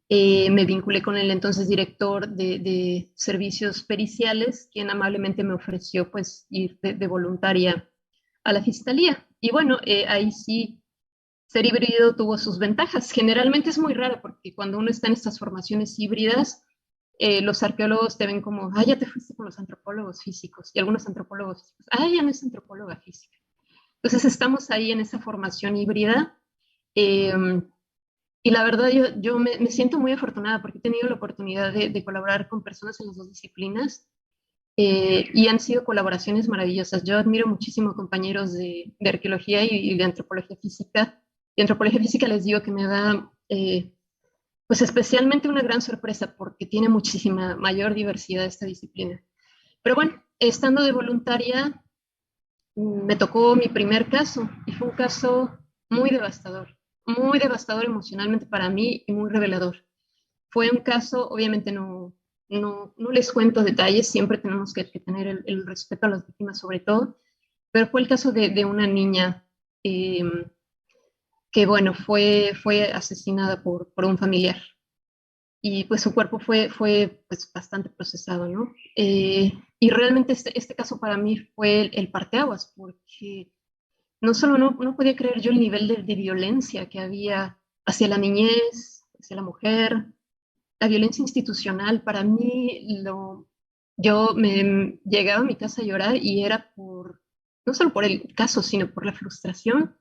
Me vinculé con el entonces director de servicios periciales, quien amablemente me ofreció pues ir de voluntaria a la fiscalía. Y bueno, ahí sí, ser híbrido tuvo sus ventajas. Generalmente es muy raro porque cuando uno está en estas formaciones híbridas, los arqueólogos te ven como, ya te fuiste con los antropólogos físicos, y algunos antropólogos físicos, ya no es antropóloga física. Entonces estamos ahí en esa formación híbrida, y la verdad yo me siento muy afortunada porque he tenido la oportunidad de colaborar con personas en las dos disciplinas, y han sido colaboraciones maravillosas. Yo admiro muchísimo a compañeros de arqueología y de antropología física. De antropología física les digo que me da pues especialmente una gran sorpresa porque tiene muchísima mayor diversidad esta disciplina. Pero bueno, estando de voluntaria, me tocó mi primer caso y fue un caso muy devastador emocionalmente para mí y muy revelador. Fue un caso, obviamente no les cuento detalles, siempre tenemos que tener el respeto a las víctimas sobre todo, pero fue el caso de una niña que, bueno, fue asesinada por un familiar. Y pues su cuerpo fue pues, bastante procesado, ¿no? Y realmente este caso para mí fue el parteaguas, porque no solo no podía creer yo el nivel de violencia que había hacia la niñez, hacia la mujer, la violencia institucional. Para mí, yo me llegaba a mi casa a llorar y era no solo por el caso, sino por la frustración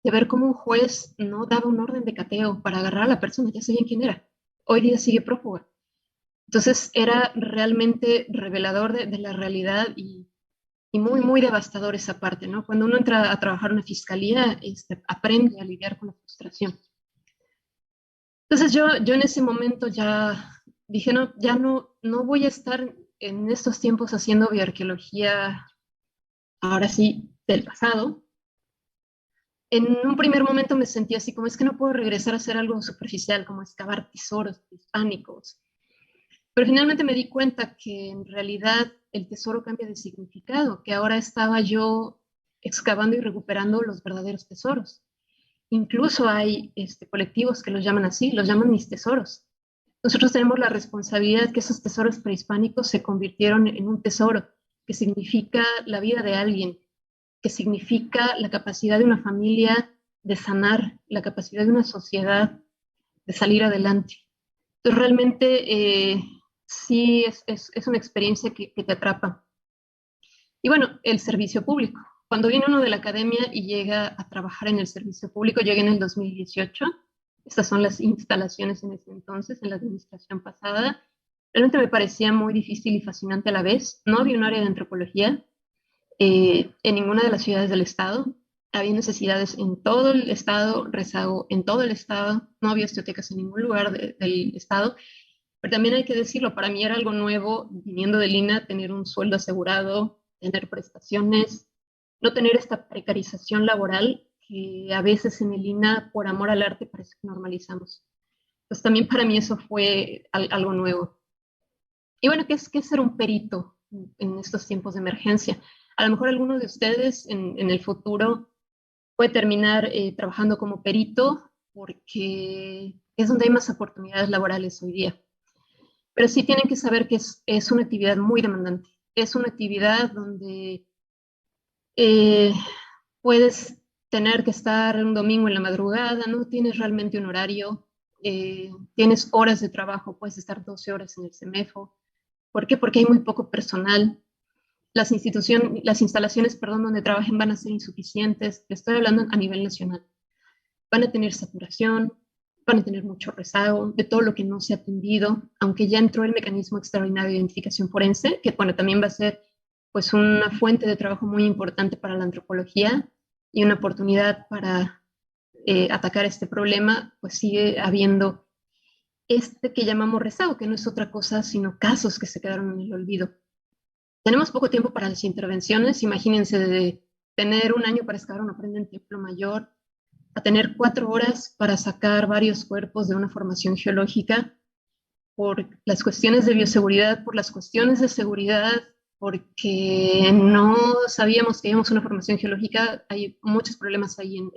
de ver cómo un juez no daba un orden de cateo para agarrar a la persona, ya sabían quién era. Hoy día sigue prófuga. Entonces era realmente revelador de la realidad y muy, muy devastador esa parte, ¿no? Cuando uno entra a trabajar en una fiscalía, aprende a lidiar con la frustración. Entonces yo en ese momento ya dije, no, ya no voy a estar en estos tiempos haciendo bioarqueología, ahora sí, del pasado. En un primer momento me sentí así como, es que no puedo regresar a hacer algo superficial, como excavar tesoros hispánicos. Pero finalmente me di cuenta que en realidad el tesoro cambia de significado, que ahora estaba yo excavando y recuperando los verdaderos tesoros. Incluso hay colectivos que los llaman así, los llaman mis tesoros. Nosotros tenemos la responsabilidad que esos tesoros prehispánicos se convirtieron en un tesoro, que significa la vida de alguien, que significa la capacidad de una familia de sanar, la capacidad de una sociedad de salir adelante. Entonces realmente sí es una experiencia que te atrapa. Y bueno, el servicio público. Cuando viene uno de la academia y llega a trabajar en el servicio público, llegué en el 2018, estas son las instalaciones en ese entonces, en la administración pasada, realmente me parecía muy difícil y fascinante a la vez. No había un área de antropología en ninguna de las ciudades del estado, había necesidades en todo el estado, rezago en todo el estado, no había bibliotecas en ningún lugar del estado, pero también hay que decirlo, para mí era algo nuevo, viniendo de Lina, tener un sueldo asegurado, tener prestaciones, no tener esta precarización laboral que a veces en el INA, por amor al arte, parece que normalizamos. Pues también para mí eso fue algo nuevo. Y bueno, ¿qué es ser un perito en estos tiempos de emergencia? A lo mejor alguno de ustedes en el futuro puede terminar trabajando como perito porque es donde hay más oportunidades laborales hoy día. Pero sí tienen que saber que es una actividad muy demandante. Es una actividad donde puedes tener que estar un domingo en la madrugada, no tienes realmente un horario, tienes horas de trabajo, puedes estar 12 horas en el CEMEFO. ¿Por qué? Porque hay muy poco personal. Las instalaciones, donde trabajen van a ser insuficientes. Te estoy hablando a nivel nacional. Van a tener saturación, van a tener mucho rezago de todo lo que no se ha atendido, aunque ya entró el mecanismo extraordinario de identificación forense, que bueno, también va a ser pues una fuente de trabajo muy importante para la antropología y una oportunidad para atacar este problema, pues sigue habiendo que llamamos rezago, que no es otra cosa sino casos que se quedaron en el olvido. Tenemos poco tiempo para las intervenciones, imagínense de tener un año para excavar una prenda en Templo Mayor, a tener 4 horas para sacar varios cuerpos de una formación geológica, por las cuestiones de bioseguridad, por las cuestiones de seguridad, porque no sabíamos que íbamos a una formación geológica. Hay muchos problemas ahí en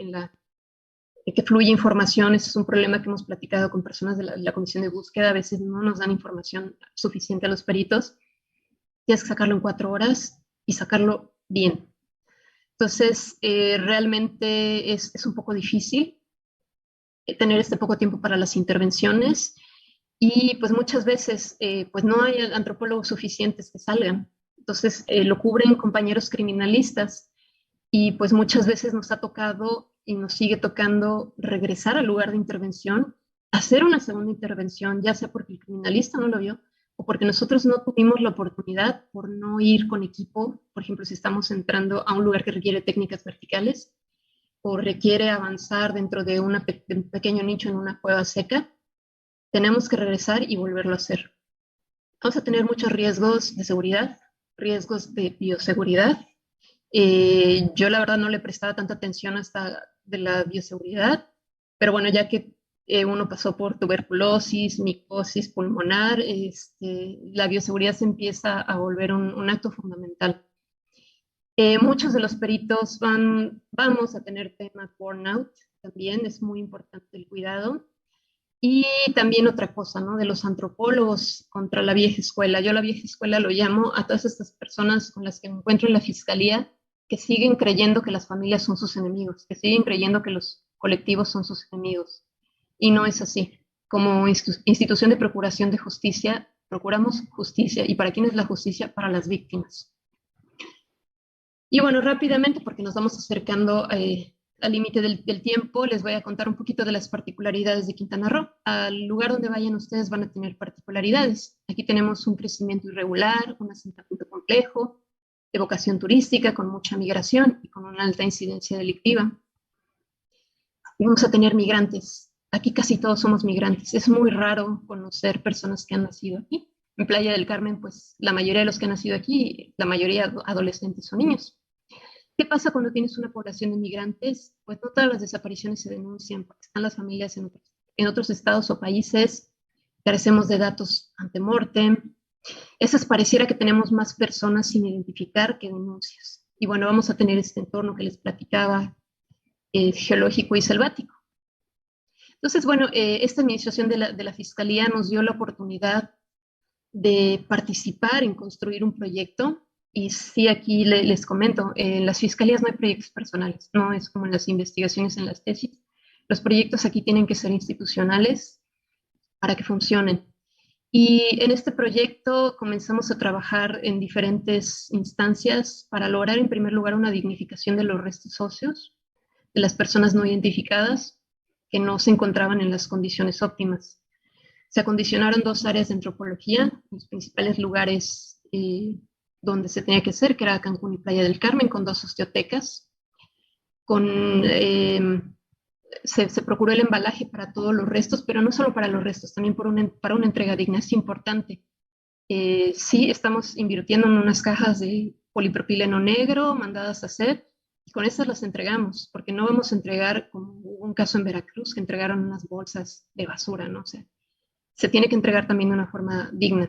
que fluye información. Ese es un problema que hemos platicado con personas de la comisión de búsqueda. A veces no nos dan información suficiente a los peritos. Tienes que sacarlo en 4 horas y sacarlo bien. Entonces, realmente es un poco difícil tener este poco tiempo para las intervenciones y pues muchas veces pues no hay antropólogos suficientes que salgan. Entonces, lo cubren compañeros criminalistas y pues muchas veces nos ha tocado y nos sigue tocando regresar al lugar de intervención, hacer una segunda intervención, ya sea porque el criminalista no lo vio o porque nosotros no tuvimos la oportunidad por no ir con equipo. Por ejemplo, si estamos entrando a un lugar que requiere técnicas verticales o requiere avanzar dentro de un pequeño nicho en una cueva seca, tenemos que regresar y volverlo a hacer. Vamos a tener muchos riesgos de seguridad, riesgos de bioseguridad. Yo la verdad no le prestaba tanta atención hasta de la bioseguridad, pero bueno, ya que uno pasó por tuberculosis, micosis pulmonar, la bioseguridad se empieza a volver un acto fundamental. Muchos de los peritos vamos a tener tema burnout, también es muy importante el cuidado. Y también otra cosa, ¿no? De los antropólogos contra la vieja escuela. Yo la vieja escuela lo llamo a todas estas personas con las que me encuentro en la fiscalía, que siguen creyendo que las familias son sus enemigos, que siguen creyendo que los colectivos son sus enemigos. Y no es así. Como institución de procuración de justicia, procuramos justicia. ¿Y para quién es la justicia? Para las víctimas. Y bueno, rápidamente, porque nos vamos acercando al límite del tiempo, les voy a contar un poquito de las particularidades de Quintana Roo. Al lugar donde vayan ustedes van a tener particularidades. Aquí tenemos un crecimiento irregular, un asentamiento complejo, de vocación turística, con mucha migración y con una alta incidencia delictiva. Y vamos a tener migrantes. Aquí casi todos somos migrantes. Es muy raro conocer personas que han nacido aquí. En Playa del Carmen, pues la mayoría de los que han nacido aquí, la mayoría adolescentes o niños. ¿Qué pasa cuando tienes una población de migrantes? Pues no todas las desapariciones se denuncian, porque están las familias en otros estados o países, carecemos de datos antemortem. Esas pareciera que tenemos más personas sin identificar que denuncias. Y bueno, vamos a tener este entorno que les platicaba, geológico y selvático. Entonces, bueno, esta administración de la Fiscalía nos dio la oportunidad de participar en construir un proyecto. Y sí, aquí les comento, en las fiscalías no hay proyectos personales, no es como en las investigaciones, en las tesis. Los proyectos aquí tienen que ser institucionales para que funcionen. Y en este proyecto comenzamos a trabajar en diferentes instancias para lograr, en primer lugar, una dignificación de los restos óseos de las personas no identificadas que no se encontraban en las condiciones óptimas. Se acondicionaron 2 áreas de antropología, los principales lugares donde se tenía que hacer, que era Cancún y Playa del Carmen, con 2 osteotecas. Se procuró el embalaje para todos los restos, pero no solo para los restos, también para una entrega digna. Es importante. Sí, estamos invirtiendo en unas cajas de polipropileno negro mandadas a hacer, y con esas las entregamos, porque no vamos a entregar, como hubo un caso en Veracruz, que entregaron unas bolsas de basura, ¿no? O sea, se tiene que entregar también de una forma digna.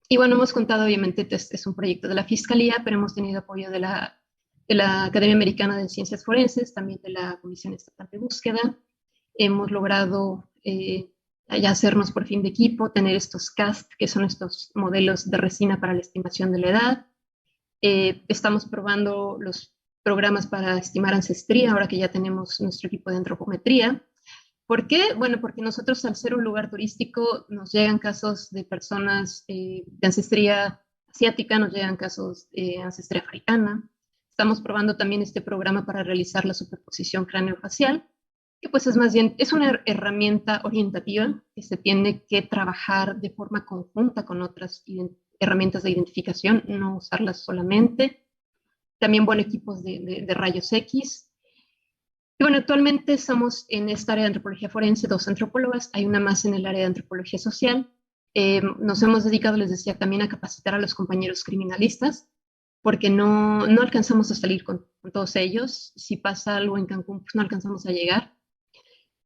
Y bueno, hemos contado, obviamente, es un proyecto de la Fiscalía, pero hemos tenido apoyo de la Academia Americana de Ciencias Forenses, también de la Comisión Estatal de Búsqueda. Hemos logrado ya hacernos por fin de equipo, tener estos CAST, que son estos modelos de resina para la estimación de la edad. Estamos probando los programas para estimar ancestría, ahora que ya tenemos nuestro equipo de antropometría. ¿Por qué? Bueno, porque nosotros, al ser un lugar turístico, nos llegan casos de personas de ancestría asiática, nos llegan casos de ancestría africana. Estamos probando también este programa para realizar la superposición craneofacial, que pues es más bien, es una herramienta orientativa que se tiene que trabajar de forma conjunta con otras herramientas de identificación, no usarlas solamente. También, bueno, equipos de rayos X. Y bueno, actualmente estamos en esta área de antropología forense, 2 antropólogas, hay una más en el área de antropología social. Nos hemos dedicado, les decía, también a capacitar a los compañeros criminalistas, porque no alcanzamos a salir con todos ellos. Si pasa algo en Cancún, pues no alcanzamos a llegar.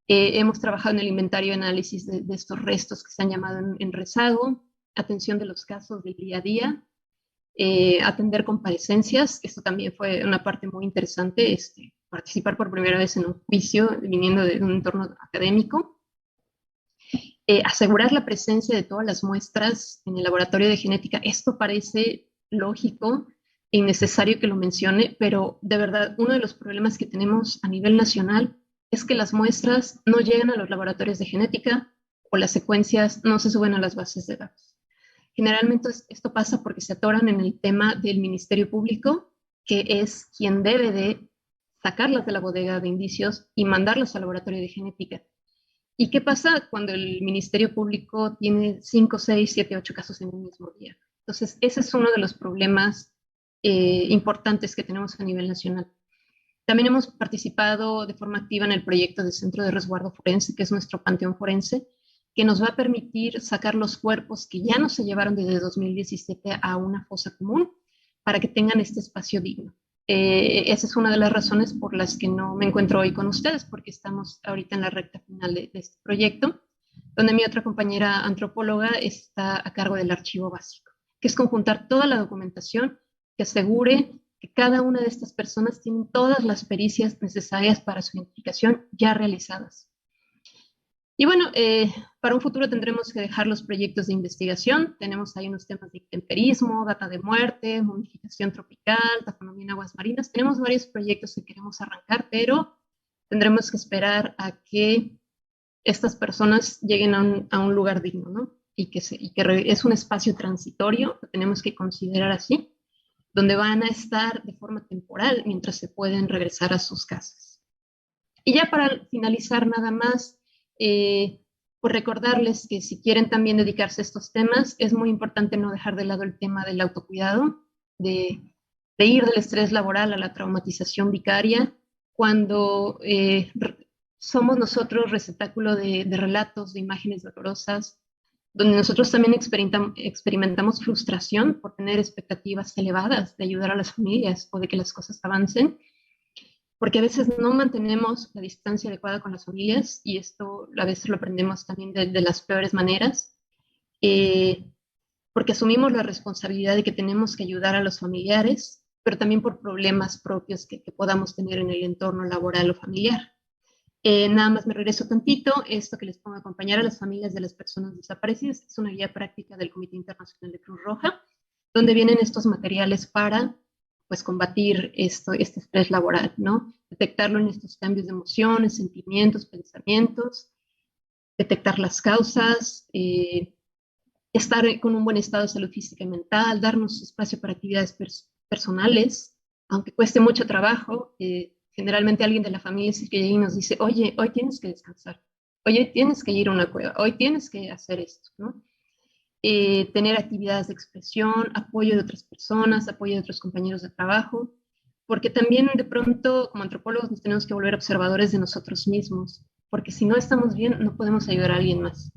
Hemos trabajado en el inventario y análisis de estos restos que se han llamado en rezago, atención de los casos del día a día, atender comparecencias. Esto también fue una parte muy interesante, participar por primera vez en un juicio viniendo de un entorno académico. Asegurar la presencia de todas las muestras en el laboratorio de genética. Esto parece lógico e innecesario que lo mencione, pero de verdad uno de los problemas que tenemos a nivel nacional es que las muestras no llegan a los laboratorios de genética o las secuencias no se suben a las bases de datos. Generalmente esto pasa porque se atoran en el tema del Ministerio Público, que es quien debe de sacarlas de la bodega de indicios y mandarlas al laboratorio de genética. ¿Y qué pasa cuando el Ministerio Público tiene 5, 6, 7, 8 casos en un mismo día? Entonces, ese es uno de los problemas importantes que tenemos a nivel nacional. También hemos participado de forma activa en el proyecto del Centro de Resguardo Forense, que es nuestro panteón forense, que nos va a permitir sacar los cuerpos que ya no se llevaron desde 2017 a una fosa común para que tengan este espacio digno. Esa es una de las razones por las que no me encuentro hoy con ustedes, porque estamos ahorita en la recta final de este proyecto, donde mi otra compañera antropóloga está a cargo del archivo básico, que es conjuntar toda la documentación que asegure que cada una de estas personas tiene todas las pericias necesarias para su identificación ya realizadas. Y bueno, para un futuro tendremos que dejar los proyectos de investigación. Tenemos ahí unos temas de intemperismo, data de muerte, momificación tropical, taxonomía en aguas marinas. Tenemos varios proyectos que queremos arrancar, pero tendremos que esperar a que estas personas lleguen a un lugar digno, ¿no? Y que es un espacio transitorio, lo tenemos que considerar así, donde van a estar de forma temporal mientras se pueden regresar a sus casas. Y ya para finalizar nada más, pues recordarles que si quieren también dedicarse a estos temas, es muy importante no dejar de lado el tema del autocuidado, de ir del estrés laboral a la traumatización vicaria, cuando somos nosotros receptáculo de relatos, de imágenes dolorosas, donde nosotros también experimentamos frustración por tener expectativas elevadas de ayudar a las familias o de que las cosas avancen, porque a veces no mantenemos la distancia adecuada con las familias, y esto a veces lo aprendemos también de las peores maneras, porque asumimos la responsabilidad de que tenemos que ayudar a los familiares, pero también por problemas propios que podamos tener en el entorno laboral o familiar. Nada más me regreso tantito. Esto que les pongo a acompañar a las familias de las personas desaparecidas es una guía práctica del Comité Internacional de Cruz Roja, donde vienen estos materiales para, pues, combatir este estrés laboral, ¿no? Detectarlo en estos cambios de emociones, sentimientos, pensamientos, detectar las causas, estar con un buen estado de salud física y mental, darnos espacio para actividades personales, aunque cueste mucho trabajo. Generalmente alguien de la familia es el que llega y nos dice, oye, hoy tienes que descansar, oye, hoy tienes que ir a una cueva, hoy tienes que hacer esto, ¿no? Tener actividades de expresión, apoyo de otras personas, apoyo de otros compañeros de trabajo, porque también de pronto como antropólogos nos tenemos que volver observadores de nosotros mismos, porque si no estamos bien no podemos ayudar a alguien más.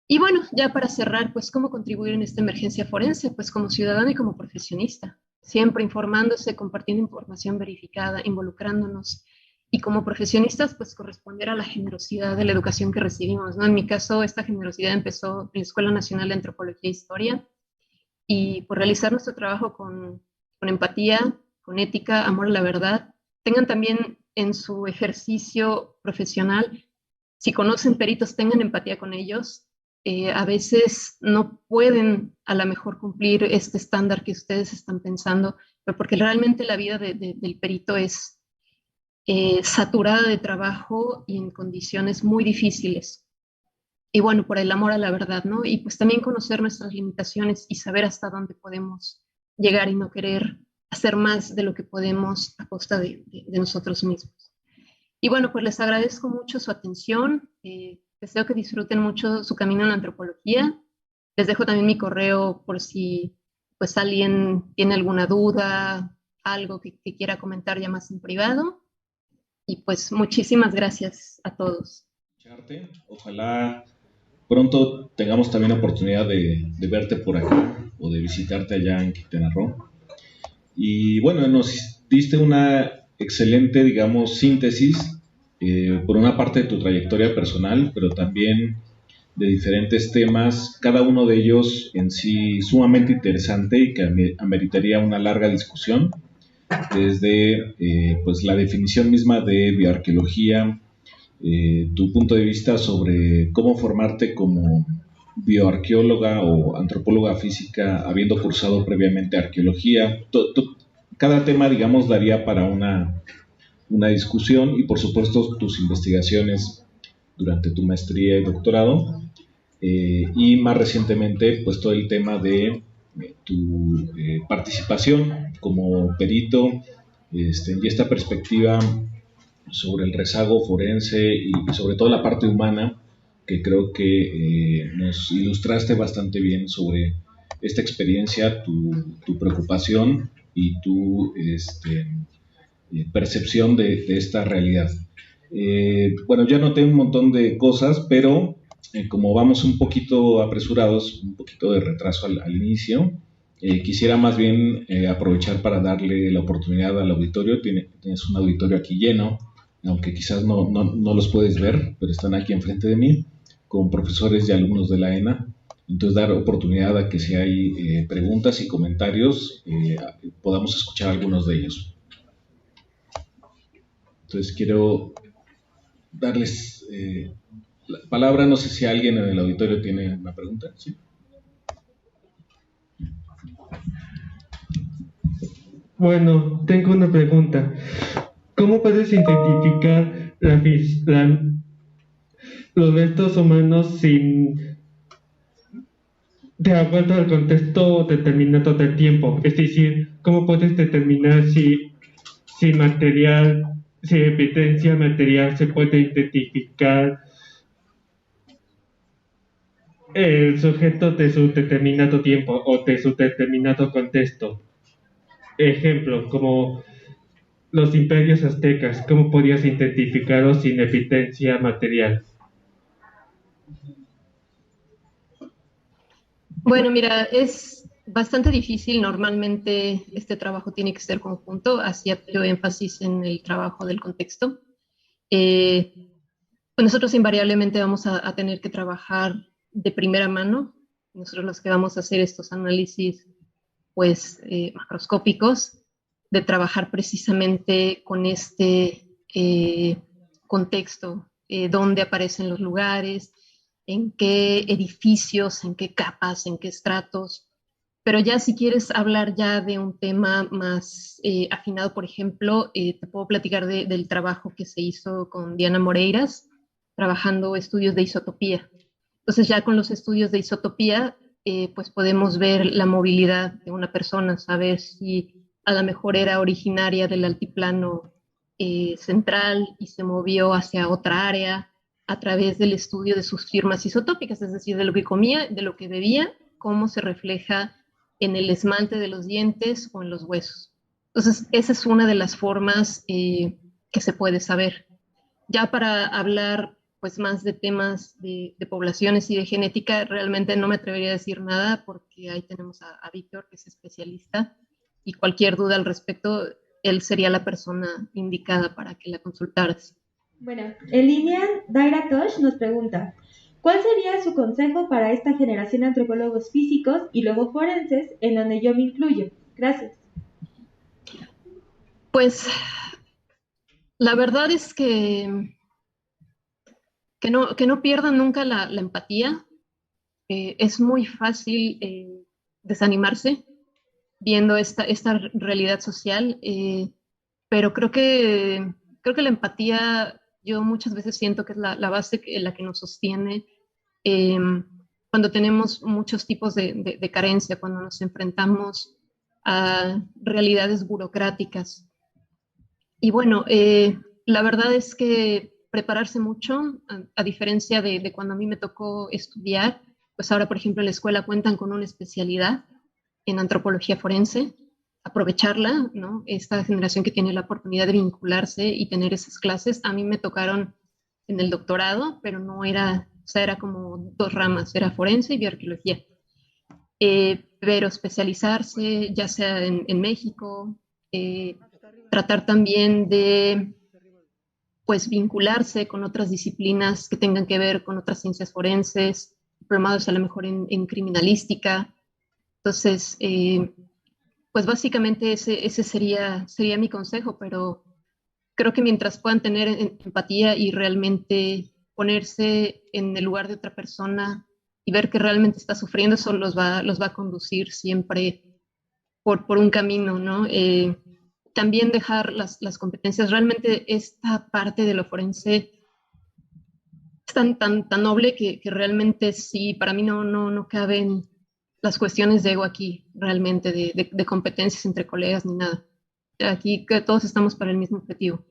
Y bueno, ya para cerrar, pues cómo contribuir en esta emergencia forense, pues como ciudadano y como profesionista, siempre informándose, compartiendo información verificada, involucrándonos, y como profesionistas, pues corresponder a la generosidad de la educación que recibimos, ¿no? En mi caso, esta generosidad empezó en la Escuela Nacional de Antropología e Historia, y por realizar nuestro trabajo con empatía, con ética, amor a la verdad. Tengan también en su ejercicio profesional, si conocen peritos, tengan empatía con ellos. A veces no pueden a lo mejor cumplir este estándar que ustedes están pensando, pero porque realmente la vida del perito es saturada de trabajo y en condiciones muy difíciles. Y bueno, por el amor a la verdad, ¿no? Y pues también conocer nuestras limitaciones y saber hasta dónde podemos llegar y no querer hacer más de lo que podemos a costa de nosotros mismos. Y bueno, pues les agradezco mucho su atención. Deseo que disfruten mucho su camino en la antropología. Les dejo también mi correo por si pues alguien tiene alguna duda, algo que quiera comentar ya más en privado. Y pues muchísimas gracias a todos. Ojalá pronto tengamos también la oportunidad de verte por acá o de visitarte allá en Quintana Roo. Y bueno, nos diste una excelente, digamos, síntesis por una parte de tu trayectoria personal, pero también de diferentes temas, cada uno de ellos en sí sumamente interesante y que ameritaría una larga discusión, desde pues la definición misma de bioarqueología, tu punto de vista sobre cómo formarte como bioarqueóloga o antropóloga física habiendo cursado previamente arqueología. Cada tema, digamos, daría para una discusión, y por supuesto tus investigaciones durante tu maestría y doctorado, y más recientemente pues todo el tema de tu participación como perito, y esta perspectiva sobre el rezago forense y sobre todo la parte humana, que creo que nos ilustraste bastante bien sobre esta experiencia, tu preocupación y tu percepción de esta realidad. Bueno, ya noté un montón de cosas, pero como vamos un poquito apresurados, un poquito de retraso al inicio, quisiera más bien aprovechar para darle la oportunidad al auditorio. Tienes un auditorio aquí lleno, aunque quizás no los puedes ver, pero están aquí enfrente de mí, con profesores y alumnos de la ENA. Entonces, dar oportunidad a que si hay preguntas y comentarios, podamos escuchar algunos de ellos. Entonces, quiero darles la palabra. No sé si alguien en el auditorio tiene una pregunta. ¿Sí? Bueno, tengo una pregunta. ¿Cómo puedes identificar los restos humanos de acuerdo al contexto determinado del tiempo? Es decir, ¿cómo puedes determinar si evidencia material se puede identificar el sujeto de su determinado tiempo o de su determinado contexto? Ejemplo, como los imperios aztecas, ¿cómo podías identificarlos sin evidencia material? Bueno, mira, es bastante difícil. Normalmente este trabajo tiene que ser conjunto. Hacía yo énfasis en el trabajo del contexto. Pues nosotros invariablemente vamos a tener que trabajar de primera mano. Nosotros los que vamos a hacer estos análisis pues macroscópicos, de trabajar precisamente con este contexto, dónde aparecen los lugares, en qué edificios, en qué capas, en qué estratos. Pero ya si quieres hablar ya de un tema más afinado, por ejemplo, te puedo platicar del trabajo que se hizo con Diana Moreiras, trabajando estudios de isotopía. Entonces ya con los estudios de isotopía, pues podemos ver la movilidad de una persona, saber si a lo mejor era originaria del altiplano central y se movió hacia otra área a través del estudio de sus firmas isotópicas, es decir, de lo que comía, de lo que bebía, cómo se refleja en el esmalte de los dientes o en los huesos. Entonces, esa es una de las formas que se puede saber. Ya para hablar pues más de temas de poblaciones y de genética, realmente no me atrevería a decir nada porque ahí tenemos a Víctor, que es especialista, y cualquier duda al respecto, él sería la persona indicada para que la consultaras. Bueno, en línea, Daira Tosh nos pregunta, ¿cuál sería su consejo para esta generación de antropólogos físicos y luego forenses, en donde yo me incluyo? Gracias. Pues la verdad es que no pierdan nunca la empatía. Es muy fácil desanimarse viendo esta realidad social, pero creo que la empatía, yo muchas veces siento que es la base en la que nos sostiene cuando tenemos muchos tipos de carencia, cuando nos enfrentamos a realidades burocráticas. Y bueno, la verdad es que prepararse mucho, a diferencia de cuando a mí me tocó estudiar, pues ahora, por ejemplo, en la escuela cuentan con una especialidad en antropología forense, aprovecharla, ¿no? Esta generación que tiene la oportunidad de vincularse y tener esas clases, a mí me tocaron en el doctorado, pero no era, o sea, era como dos ramas, era forense y bioarqueología. Pero especializarse, ya sea en México, tratar también de pues vincularse con otras disciplinas que tengan que ver con otras ciencias forenses, diplomados a lo mejor en criminalística. Entonces, pues básicamente ese sería mi consejo, pero creo que mientras puedan tener empatía y realmente ponerse en el lugar de otra persona y ver que realmente está sufriendo, eso los va a conducir siempre por un camino, ¿no? También dejar las competencias. Realmente esta parte de lo forense es tan noble que realmente sí, para mí no caben las cuestiones de ego aquí, realmente, de competencias entre colegas ni nada. Aquí que todos estamos para el mismo objetivo.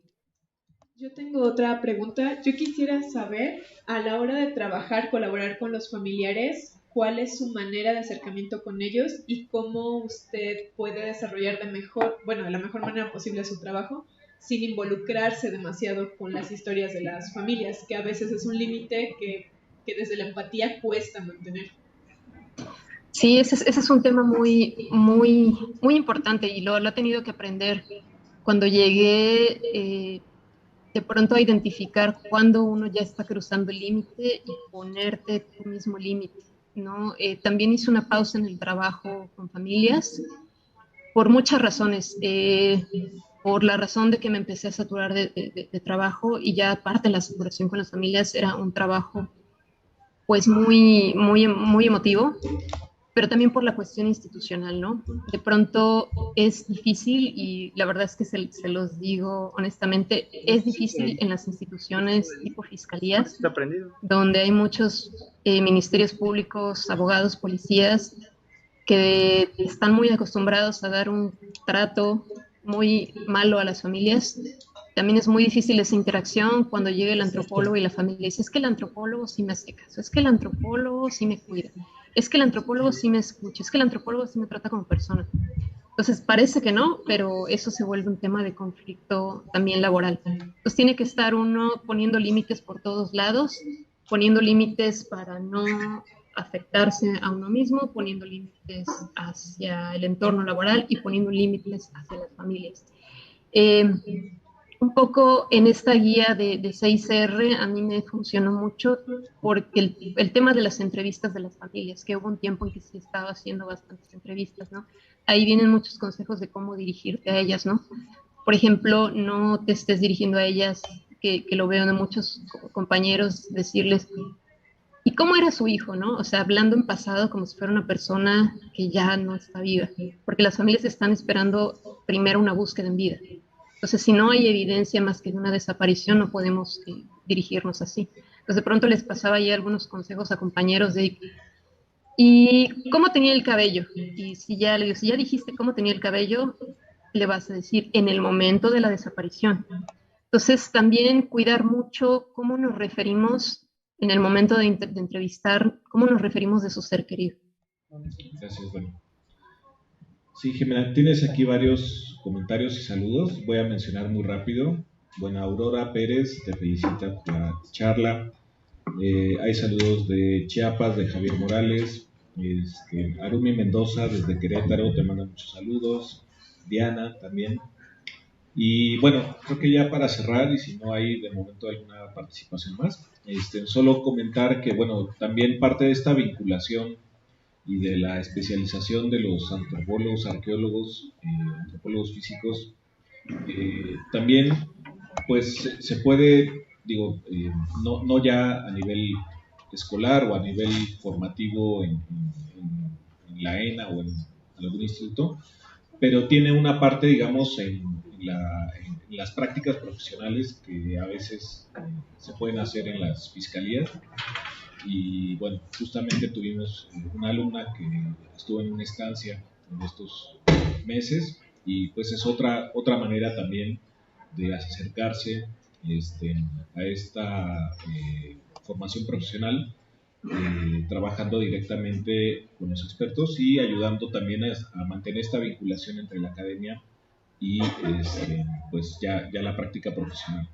Yo tengo otra pregunta. Yo quisiera saber, a la hora de trabajar, colaborar con los familiares, ¿cuál es su manera de acercamiento con ellos y cómo usted puede desarrollar de la mejor manera posible su trabajo sin involucrarse demasiado con las historias de las familias, que a veces es un límite que desde la empatía cuesta mantener? Sí, ese es un tema muy, muy, muy importante y lo he tenido que aprender cuando llegué de pronto a identificar cuando uno ya está cruzando el límite y ponerte tu mismo límite. ¿no? También hice una pausa en el trabajo con familias por muchas razones. Por la razón de que me empecé a saturar de trabajo, y ya aparte la saturación con las familias era un trabajo pues muy emotivo, pero también por la cuestión institucional, ¿no? De pronto es difícil, y la verdad es que se los digo honestamente, es difícil en las instituciones tipo fiscalías, donde hay muchos ministerios públicos, abogados, policías, que están muy acostumbrados a dar un trato muy malo a las familias. También es muy difícil esa interacción cuando llega el antropólogo y la familia dice, es que el antropólogo sí me hace caso, es que el antropólogo sí me cuida, es que el antropólogo sí me escucha, es que el antropólogo sí me trata como persona. Entonces parece que no, pero eso se vuelve un tema de conflicto también laboral. Entonces tiene que estar uno poniendo límites por todos lados, poniendo límites para no afectarse a uno mismo, poniendo límites hacia el entorno laboral y poniendo límites hacia las familias. Un poco en esta guía de 6R a mí me funcionó mucho porque el tema de las entrevistas de las familias, que hubo un tiempo en que sí estaba haciendo bastantes entrevistas, ¿no? Ahí vienen muchos consejos de cómo dirigirte a ellas, ¿no? Por ejemplo, no te estés dirigiendo a ellas, que lo veo de muchos compañeros, decirles, ¿y cómo era su hijo, no? O sea, hablando en pasado como si fuera una persona que ya no está viva, porque las familias están esperando primero una búsqueda en vida. Entonces, si no hay evidencia más que de una desaparición, no podemos dirigirnos así. Entonces, de pronto les pasaba ya algunos consejos a compañeros de, ¿y cómo tenía el cabello? Y si ya dijiste cómo tenía el cabello, le vas a decir en el momento de la desaparición. Entonces, también cuidar mucho cómo nos referimos en el momento de entrevistar, cómo nos referimos de su ser querido. Gracias, bueno. Sí, Jimena, tienes aquí varios comentarios y saludos. Voy a mencionar muy rápido. Bueno, Aurora Pérez te felicita por la charla. Hay saludos de Chiapas, de Javier Morales. Arumi Mendoza desde Querétaro te manda muchos saludos. Diana también. Y bueno, creo que ya para cerrar, y si no hay de momento alguna participación más, solo comentar que, bueno, también parte de esta vinculación y de la especialización de los antropólogos, arqueólogos, antropólogos físicos, también pues se puede, digo, no ya a nivel escolar o a nivel formativo en la ENA o en algún instituto, pero tiene una parte, digamos, en las prácticas profesionales que a veces se pueden hacer en las fiscalías. Y bueno, justamente tuvimos una alumna que estuvo en una estancia en estos meses, y pues es otra manera también de acercarse a esta formación profesional, trabajando directamente con los expertos y ayudando también a mantener esta vinculación entre la academia y pues ya la práctica profesional.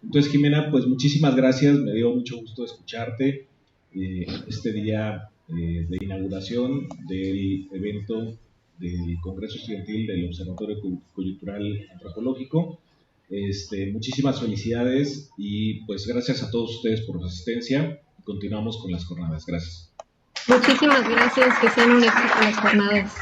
Entonces, Jimena, pues muchísimas gracias, me dio mucho gusto escucharte este día de inauguración del evento del Congreso Estudiantil del Observatorio Coyuntural Antropológico. Muchísimas felicidades y pues gracias a todos ustedes por su asistencia. Continuamos con las jornadas. Gracias. Muchísimas gracias, que sean un éxito las jornadas.